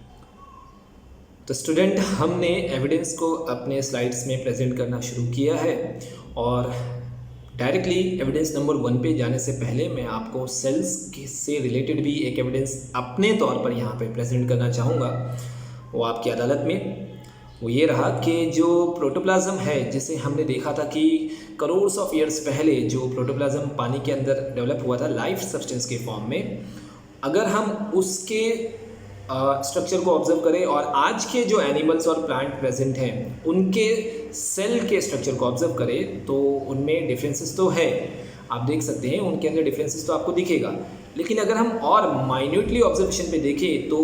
तो स्टूडेंट, हमने एविडेंस को अपने स्लाइड्स में प्रेजेंट करना शुरू किया है और डायरेक्टली एविडेंस नंबर 1 पे जाने से पहले मैं आपको सेल्स से रिलेटेड भी एक एविडेंस अपने तौर पर यहाँ पे प्रेजेंट करना चाहूँगा। वो आपकी अदालत में वो ये रहा कि जो प्रोटोप्लाज्म है, जिसे हमने देखा था कि करोड्स ऑफ ईयर्स पहले जो प्रोटोप्लाज्म पानी के अंदर डेवलप हुआ था लाइफ सब्सटेंस के फॉर्म में, अगर हम उसके स्ट्रक्चर को ऑब्जर्व करें और आज के जो एनिमल्स और प्लांट प्रेजेंट हैं उनके सेल के स्ट्रक्चर को ऑब्जर्व करें तो उनमें डिफरेंसेस तो है, आप देख सकते हैं उनके अंदर डिफरेंसेस तो आपको दिखेगा। लेकिन अगर हम और माइन्यूटली ऑब्जर्वेशन पे देखें तो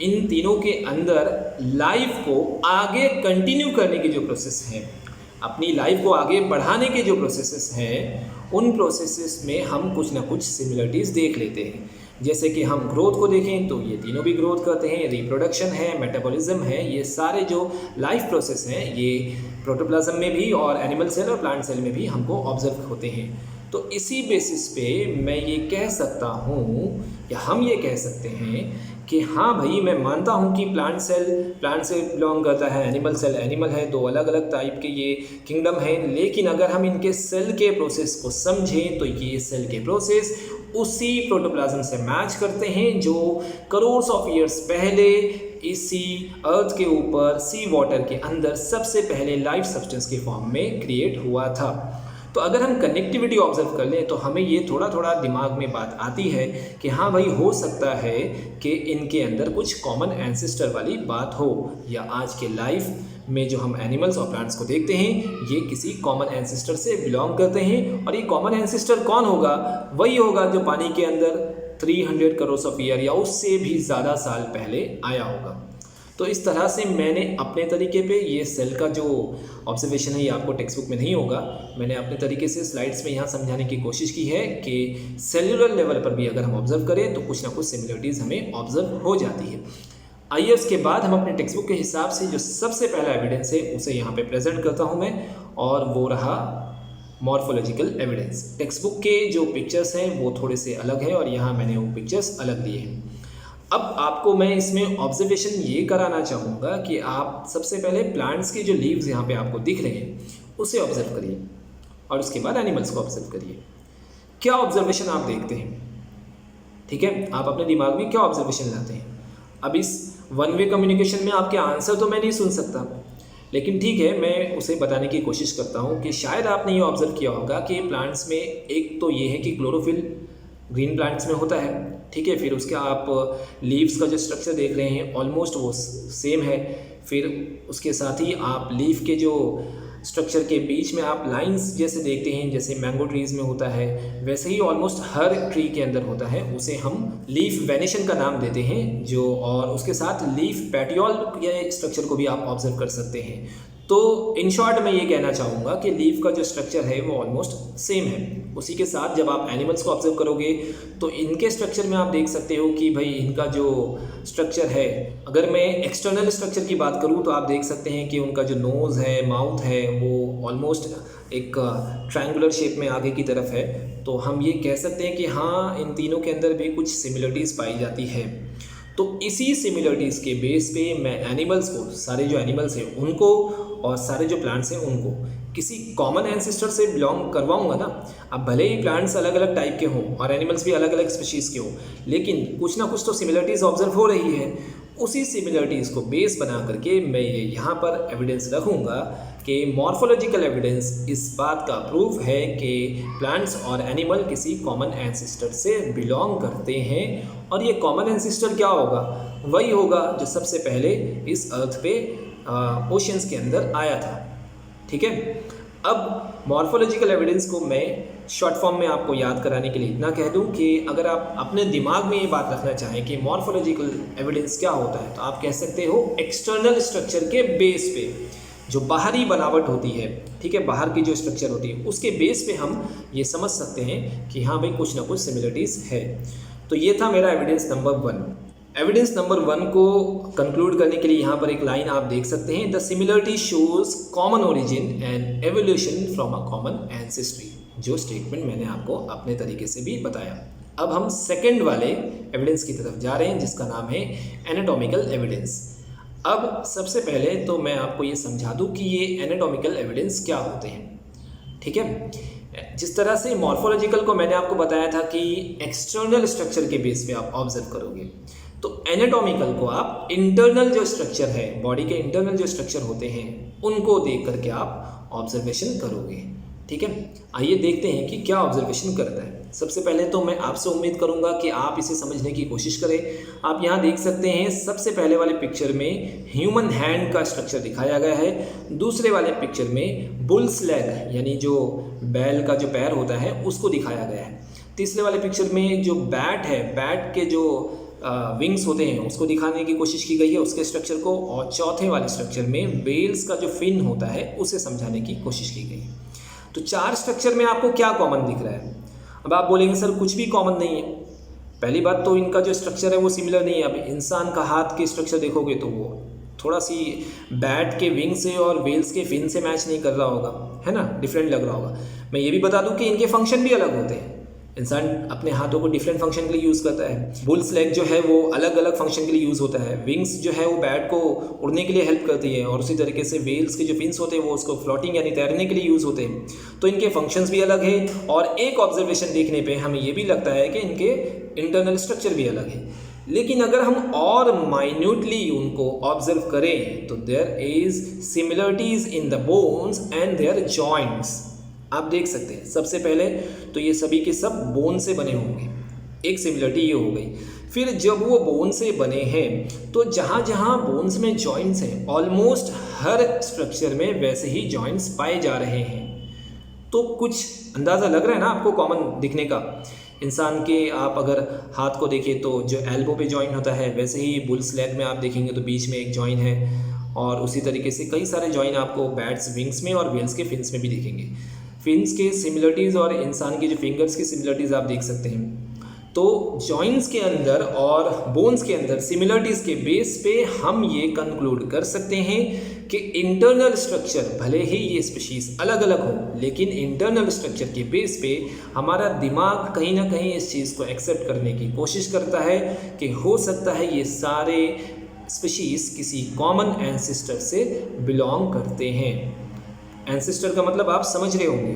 इन तीनों के अंदर लाइफ को आगे कंटिन्यू करने की जो प्रोसेस है, अपनी लाइफ को आगे बढ़ाने के जो प्रोसेसेस हैं, उन प्रोसेसेस में हम कुछ ना कुछ सिमिलरिटीज़ देख लेते हैं। जैसे कि हम ग्रोथ को देखें तो ये तीनों भी ग्रोथ करते हैं, रिप्रोडक्शन है, मेटाबॉलिज्म है, ये सारे जो लाइफ प्रोसेस हैं ये प्रोटोप्लाज्म में भी और एनिमल सेल और प्लांट सेल में भी हमको ऑब्जर्व होते हैं। तो इसी बेसिस पे मैं ये कह सकता हूँ या हम ये कह सकते हैं कि हाँ भाई, मैं मानता हूँ कि प्लांट से बिलोंग करता है, एनिमल सेल एनिमल है, दो अलग अलग टाइप के ये किंगडम है। लेकिन अगर हम इनके सेल के प्रोसेस को समझें तो ये सेल के प्रोसेस उसी प्रोटोप्लाज्म से मैच करते हैं जो करोड्स ऑफ ईयर्स पहले इसी अर्थ के ऊपर सी वाटर के अंदर सबसे पहले लाइफ सब्सटेंस के फॉर्म में क्रिएट हुआ था। तो अगर हम कनेक्टिविटी ऑब्जर्व कर लें तो हमें ये थोड़ा थोड़ा दिमाग में बात आती है कि हाँ भाई, हो सकता है कि इनके अंदर कुछ कॉमन एंसेस्टर वाली बात हो, या आज के लाइफ में जो हम एनिमल्स और प्लांट्स को देखते हैं ये किसी कॉमन एंसेस्टर से बिलोंग करते हैं। और ये कॉमन एंसेस्टर कौन होगा? वही होगा जो पानी के अंदर 300 करोड़ ऑफ ईयर या उससे भी ज़्यादा साल पहले आया होगा। तो इस तरह से मैंने अपने तरीके पे ये सेल का जो ऑब्जर्वेशन है ये आपको टेक्स्ट बुक में नहीं होगा, मैंने अपने तरीके से स्लाइड्स में यहाँ समझाने की कोशिश की है कि सेल्यूलर लेवल पर भी अगर हम ऑब्जर्व करें तो कुछ ना कुछ सिमिलरिटीज़ हमें ऑब्जर्व हो जाती है। आइए उसके बाद हम अपने टेक्स्ट बुक के हिसाब से जो सबसे पहला एविडेंस है उसे यहाँ पे प्रेजेंट करता हूँ मैं, और वो रहा मॉर्फोलॉजिकल एविडेंस। टेक्स्ट बुक के जो पिक्चर्स हैं वो थोड़े से अलग है और यहाँ मैंने वो पिक्चर्स अलग लिए हैं। अब आपको मैं इसमें ऑब्जर्वेशन ये कराना चाहूँगा कि आप सबसे पहले प्लांट्स के जो लीव्स यहाँ पे आपको दिख रहे हैं उसे ऑब्जर्व करिए और उसके बाद एनिमल्स को ऑब्जर्व करिए। क्या ऑब्जर्वेशन आप देखते हैं? ठीक है, आप अपने दिमाग में क्या ऑब्जर्वेशन लाते हैं? अब इस वन वे कम्युनिकेशन में आपके आंसर तो मैं नहीं सुन सकता, लेकिन ठीक है, मैं उसे बताने की कोशिश करता हूँ कि शायद आपने ये ऑब्जर्व किया होगा कि प्लांट्स में एक तो ये है कि क्लोरोफिल ग्रीन प्लांट्स में होता है, ठीक है। फिर उसके आप लीव्स का जो स्ट्रक्चर देख रहे हैं ऑलमोस्ट वो सेम है। फिर उसके साथ ही आप लीफ के जो स्ट्रक्चर के बीच में आप लाइंस जैसे देखते हैं, जैसे मैंगो ट्रीज़ में होता है वैसे ही ऑलमोस्ट हर ट्री के अंदर होता है, उसे हम लीफ वेनेशन का नाम देते हैं जो, और उसके साथ लीफ पैटियोल के स्ट्रक्चर को भी आप ऑब्जर्व कर सकते हैं। तो इन शॉर्ट मैं ये कहना चाहूँगा कि लीफ का जो स्ट्रक्चर है वो ऑलमोस्ट सेम है। उसी के साथ जब आप एनिमल्स को ऑब्जर्व करोगे तो इनके स्ट्रक्चर में आप देख सकते हो कि भाई इनका जो स्ट्रक्चर है, अगर मैं एक्सटर्नल स्ट्रक्चर की बात करूँ तो आप देख सकते हैं कि उनका जो नोज़ है, माउथ है, वो ऑलमोस्ट एक ट्रायंगुलर शेप में आगे की तरफ है। तो हम ये कह सकते हैं कि हाँ, इन तीनों के अंदर भी कुछ सिमिलरिटीज़ पाई जाती है। तो इसी सिमिलरिटीज़ के बेस पे मैं एनिमल्स को, सारे जो एनिमल्स हैं उनको और सारे जो प्लांट्स हैं उनको किसी कॉमन एंसेस्टर से बिलोंग करवाऊंगा ना। अब भले ही प्लांट्स अलग अलग टाइप के हों और एनिमल्स भी अलग अलग स्पीशीज़ के हों, लेकिन कुछ ना कुछ तो सिमिलरिटीज़ ऑब्जर्व हो रही है। उसी सिमिलरिटीज़ को बेस बना करके मैं ये यहाँ पर एविडेंस रखूँगा कि मॉर्फोलॉजिकल एविडेंस इस बात का प्रूफ है कि प्लांट्स और एनिमल किसी कॉमन एंसेस्टर से बिलोंग करते हैं। और ये कॉमन एंसेस्टर क्या होगा? वही होगा जो सबसे पहले इस अर्थ पे ओशियंस के अंदर आया था। ठीक है, अब मॉर्फोलॉजिकल एविडेंस को मैं शॉर्ट फॉर्म में आपको याद कराने के लिए इतना कह दूं कि अगर आप अपने दिमाग में ये बात रखना चाहें कि मॉर्फोलॉजिकल एविडेंस क्या होता है, तो आप कह सकते हो एक्सटर्नल स्ट्रक्चर के बेस पे जो बाहरी बनावट होती है, ठीक है, बाहर की जो स्ट्रक्चर होती है उसके बेस पे हम ये समझ सकते हैं कि हाँ भाई कुछ ना कुछ सिमिलरिटीज़ है। तो ये था मेरा एविडेंस नंबर 1। एविडेंस नंबर 1 को कंक्लूड करने के लिए यहाँ पर एक लाइन आप देख सकते हैं, the similarity shows common origin and evolution from a common ancestry, जो स्टेटमेंट मैंने आपको अपने तरीके से भी बताया। अब हम सेकंड वाले एविडेंस की तरफ जा रहे हैं जिसका नाम है एनाटॉमिकल एविडेंस। अब सबसे पहले तो मैं आपको ये समझा दूँ कि ये एनाटॉमिकल एविडेंस क्या होते हैं। ठीक है, जिस तरह से मॉर्फोलॉजिकल को मैंने आपको बताया था कि एक्सटर्नल स्ट्रक्चर के बेस पे आप ऑब्जर्व करोगे, तो एनाटॉमिकल को आप इंटरनल जो स्ट्रक्चर है, बॉडी के इंटरनल जो स्ट्रक्चर होते हैं उनको देख करके आप ऑब्जर्वेशन करोगे। ठीक है, आइए देखते हैं कि क्या ऑब्जर्वेशन करता है। सबसे पहले तो मैं आपसे उम्मीद करूंगा कि आप इसे समझने की कोशिश करें। आप यहाँ देख सकते हैं सबसे पहले वाले पिक्चर में ह्यूमन हैंड का स्ट्रक्चर दिखाया गया है, दूसरे वाले पिक्चर में बुल्स लेग यानी जो बैल का जो पैर होता है उसको दिखाया गया है, तीसरे वाले पिक्चर में जो बैट है, बैट के जो विंग्स होते हैं उसको दिखाने की कोशिश की गई है उसके स्ट्रक्चर को, और चौथे वाले स्ट्रक्चर में वेल्स का जो फिन होता है उसे समझाने की कोशिश की गई है। तो 4 स्ट्रक्चर में आपको क्या कॉमन दिख रहा है? अब आप बोलेंगे सर कुछ भी कॉमन नहीं है। पहली बात तो इनका जो स्ट्रक्चर है वो सिमिलर नहीं है। अब इंसान का हाथ के स्ट्रक्चर देखोगे तो वो थोड़ा सी बैट के विंग से और वेल्स के फिन से मैच नहीं कर रहा होगा, है ना, डिफरेंट लग रहा होगा। मैं ये भी बता दूं कि इनके फंक्शन भी अलग होते हैं। इंसान अपने हाथों को डिफरेंट फंक्शन के लिए यूज़ करता है। बुल्स लेग जो है वो अलग अलग फंक्शन के लिए यूज़ होता है। विंग्स जो है वो बैट को उड़ने के लिए हेल्प करती है, और उसी तरीके से वेल्स के जो फिन्स होते हैं वो उसको फ्लोटिंग यानी तैरने के लिए यूज़ होते हैं। तो इनके फंक्शंस भी अलग है, और एक ऑब्जर्वेशन देखने पे हमें ये भी लगता है कि इनके इंटरनल स्ट्रक्चर भी अलग है। लेकिन अगर हम और माइन्यूटली उनको ऑब्जर्व करें तो there is similarities in the bones and their joints. आप देख सकते हैं सबसे पहले तो ये सभी के सब बोन से बने होंगे, एक सिमिलरिटी ये हो गई। फिर जब वो बोन से बने हैं तो जहाँ जहाँ बोन्स में जॉइंट्स हैं ऑलमोस्ट हर स्ट्रक्चर में वैसे ही जॉइंट्स पाए जा रहे हैं। तो कुछ अंदाज़ा लग रहा है ना आपको कॉमन दिखने का। इंसान के आप अगर हाथ को देखें तो जो एल्बो पे जॉइंट होता है, वैसे ही बुल्स लेग में आप देखेंगे तो बीच में एक जॉइंट है, और उसी तरीके से कई सारे जॉइंट आपको बैट्स विंग्स में और वेल्स के फिन्स में भी दिखेंगे। फिन्स के सिमिलरिटीज़ और इंसान के जो फिंगर्स की सिमिलरिटीज़ आप देख सकते हैं। तो जॉइंट्स के अंदर और बोन्स के अंदर सिमिलरिटीज़ के बेस पे हम ये कंक्लूड कर सकते हैं कि इंटरनल स्ट्रक्चर भले ही ये स्पीशीज़ अलग अलग हो, लेकिन इंटरनल स्ट्रक्चर के बेस पे हमारा दिमाग कहीं ना कहीं इस चीज़ को एक्सेप्ट करने की कोशिश करता है कि हो सकता है ये सारे स्पीशीज़ किसी कॉमन एंसेस्टर से बिलोंग करते हैं। एंसेस्टर का मतलब आप समझ रहे होंगे,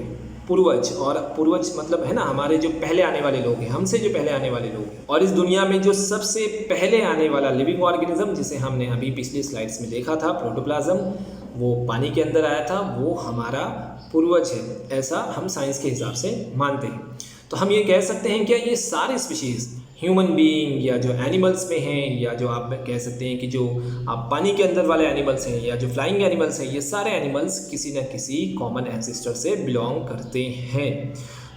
पूर्वज, और पूर्वज मतलब है ना हमारे जो पहले आने वाले लोग हैं, हमसे जो पहले आने वाले लोग हैं। और इस दुनिया में जो सबसे पहले आने वाला लिविंग ऑर्गेनिज्म जिसे हमने अभी पिछली स्लाइड्स में देखा था, प्रोटोप्लाज्म, वो पानी के अंदर आया था, वो हमारा पूर्वज है, ऐसा हम साइंस के हिसाब से मानते हैं। तो हम ये कह सकते हैं क्या ये सारे स्पीशीज़ ह्यूमन बीइंग या जो एनिमल्स में हैं, या जो आप कह सकते हैं कि जो आप पानी के अंदर वाले एनिमल्स हैं या जो फ्लाइंग एनिमल्स हैं, ये सारे एनिमल्स किसी न किसी कॉमन एंसेस्टर से बिलोंग करते हैं।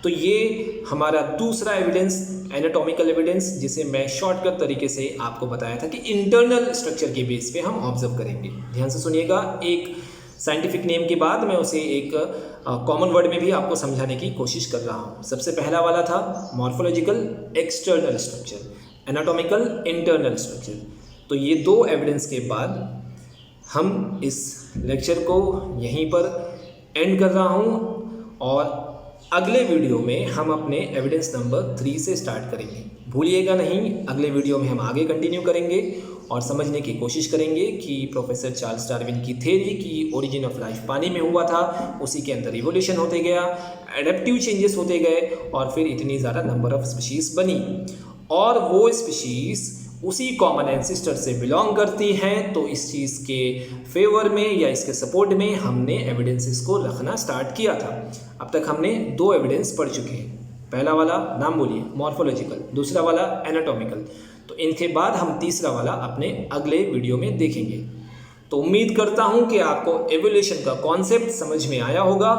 तो ये हमारा दूसरा एविडेंस, एनाटॉमिकल एविडेंस, जिसे मैं शॉर्टकट तरीके से आपको बताया था कि इंटरनल स्ट्रक्चर के बेस पे हम ऑब्जर्व करेंगे। ध्यान से सुनिएगा, एक साइंटिफिक नेम के बाद मैं उसे एक कॉमन वर्ड में भी आपको समझाने की कोशिश कर रहा हूँ। सबसे पहला वाला था morphological external structure, anatomical internal structure. तो ये 2 एविडेंस के बाद हम इस लेक्चर को यहीं पर एंड कर रहा हूँ, और अगले वीडियो में हम अपने एविडेंस नंबर 3 से स्टार्ट करेंगे। भूलिएगा नहीं, अगले वीडियो में हम आगे कंटिन्यू करेंगे और समझने की कोशिश करेंगे कि प्रोफेसर चार्ल्स डार्विन की थ्योरी की ओरिजिन ऑफ लाइफ पानी में हुआ था, उसी के अंदर इवोल्यूशन होते गया, एडेप्टिव चेंजेस होते गए, और फिर इतनी ज़्यादा नंबर ऑफ स्पीशीज़ बनी, और वो स्पीशीज़ उसी कॉमन एंसेस्टर से बिलोंग करती हैं। तो इस चीज़ के फेवर में या इसके सपोर्ट में हमने एविडेंसेस को रखना स्टार्ट किया था। अब तक हमने 2 एविडेंस पढ़ चुके हैं। पहला वाला नाम बोलिए मॉर्फोलॉजिकल, दूसरा वाला एनाटॉमिकल। तो इनके बाद हम तीसरा वाला अपने अगले वीडियो में देखेंगे। तो उम्मीद करता हूं कि आपको एवोल्यूशन का कॉन्सेप्ट समझ में आया होगा,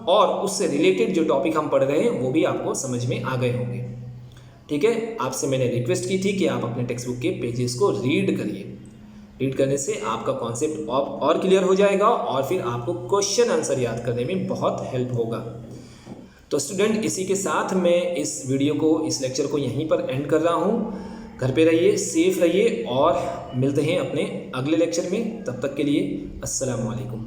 और उससे रिलेटेड जो टॉपिक हम पढ़ रहे हैं वो भी आपको समझ में आ गए होंगे। ठीक है, आपसे मैंने रिक्वेस्ट की थी कि आप अपने टेक्स्ट बुक के पेजेस को रीड करिए। रीड करने से आपका कॉन्सेप्ट और क्लियर हो जाएगा, और फिर आपको क्वेश्चन आंसर याद करने में बहुत हेल्प होगा। तो स्टूडेंट, इसी के साथ मैं इस वीडियो को, इस लेक्चर को यहीं पर एंड कर रहा हूँ। घर पे रहिए, सेफ रहिए, और मिलते हैं अपने अगले लेक्चर में। तब तक के लिए अस्सलाम वालेकुम।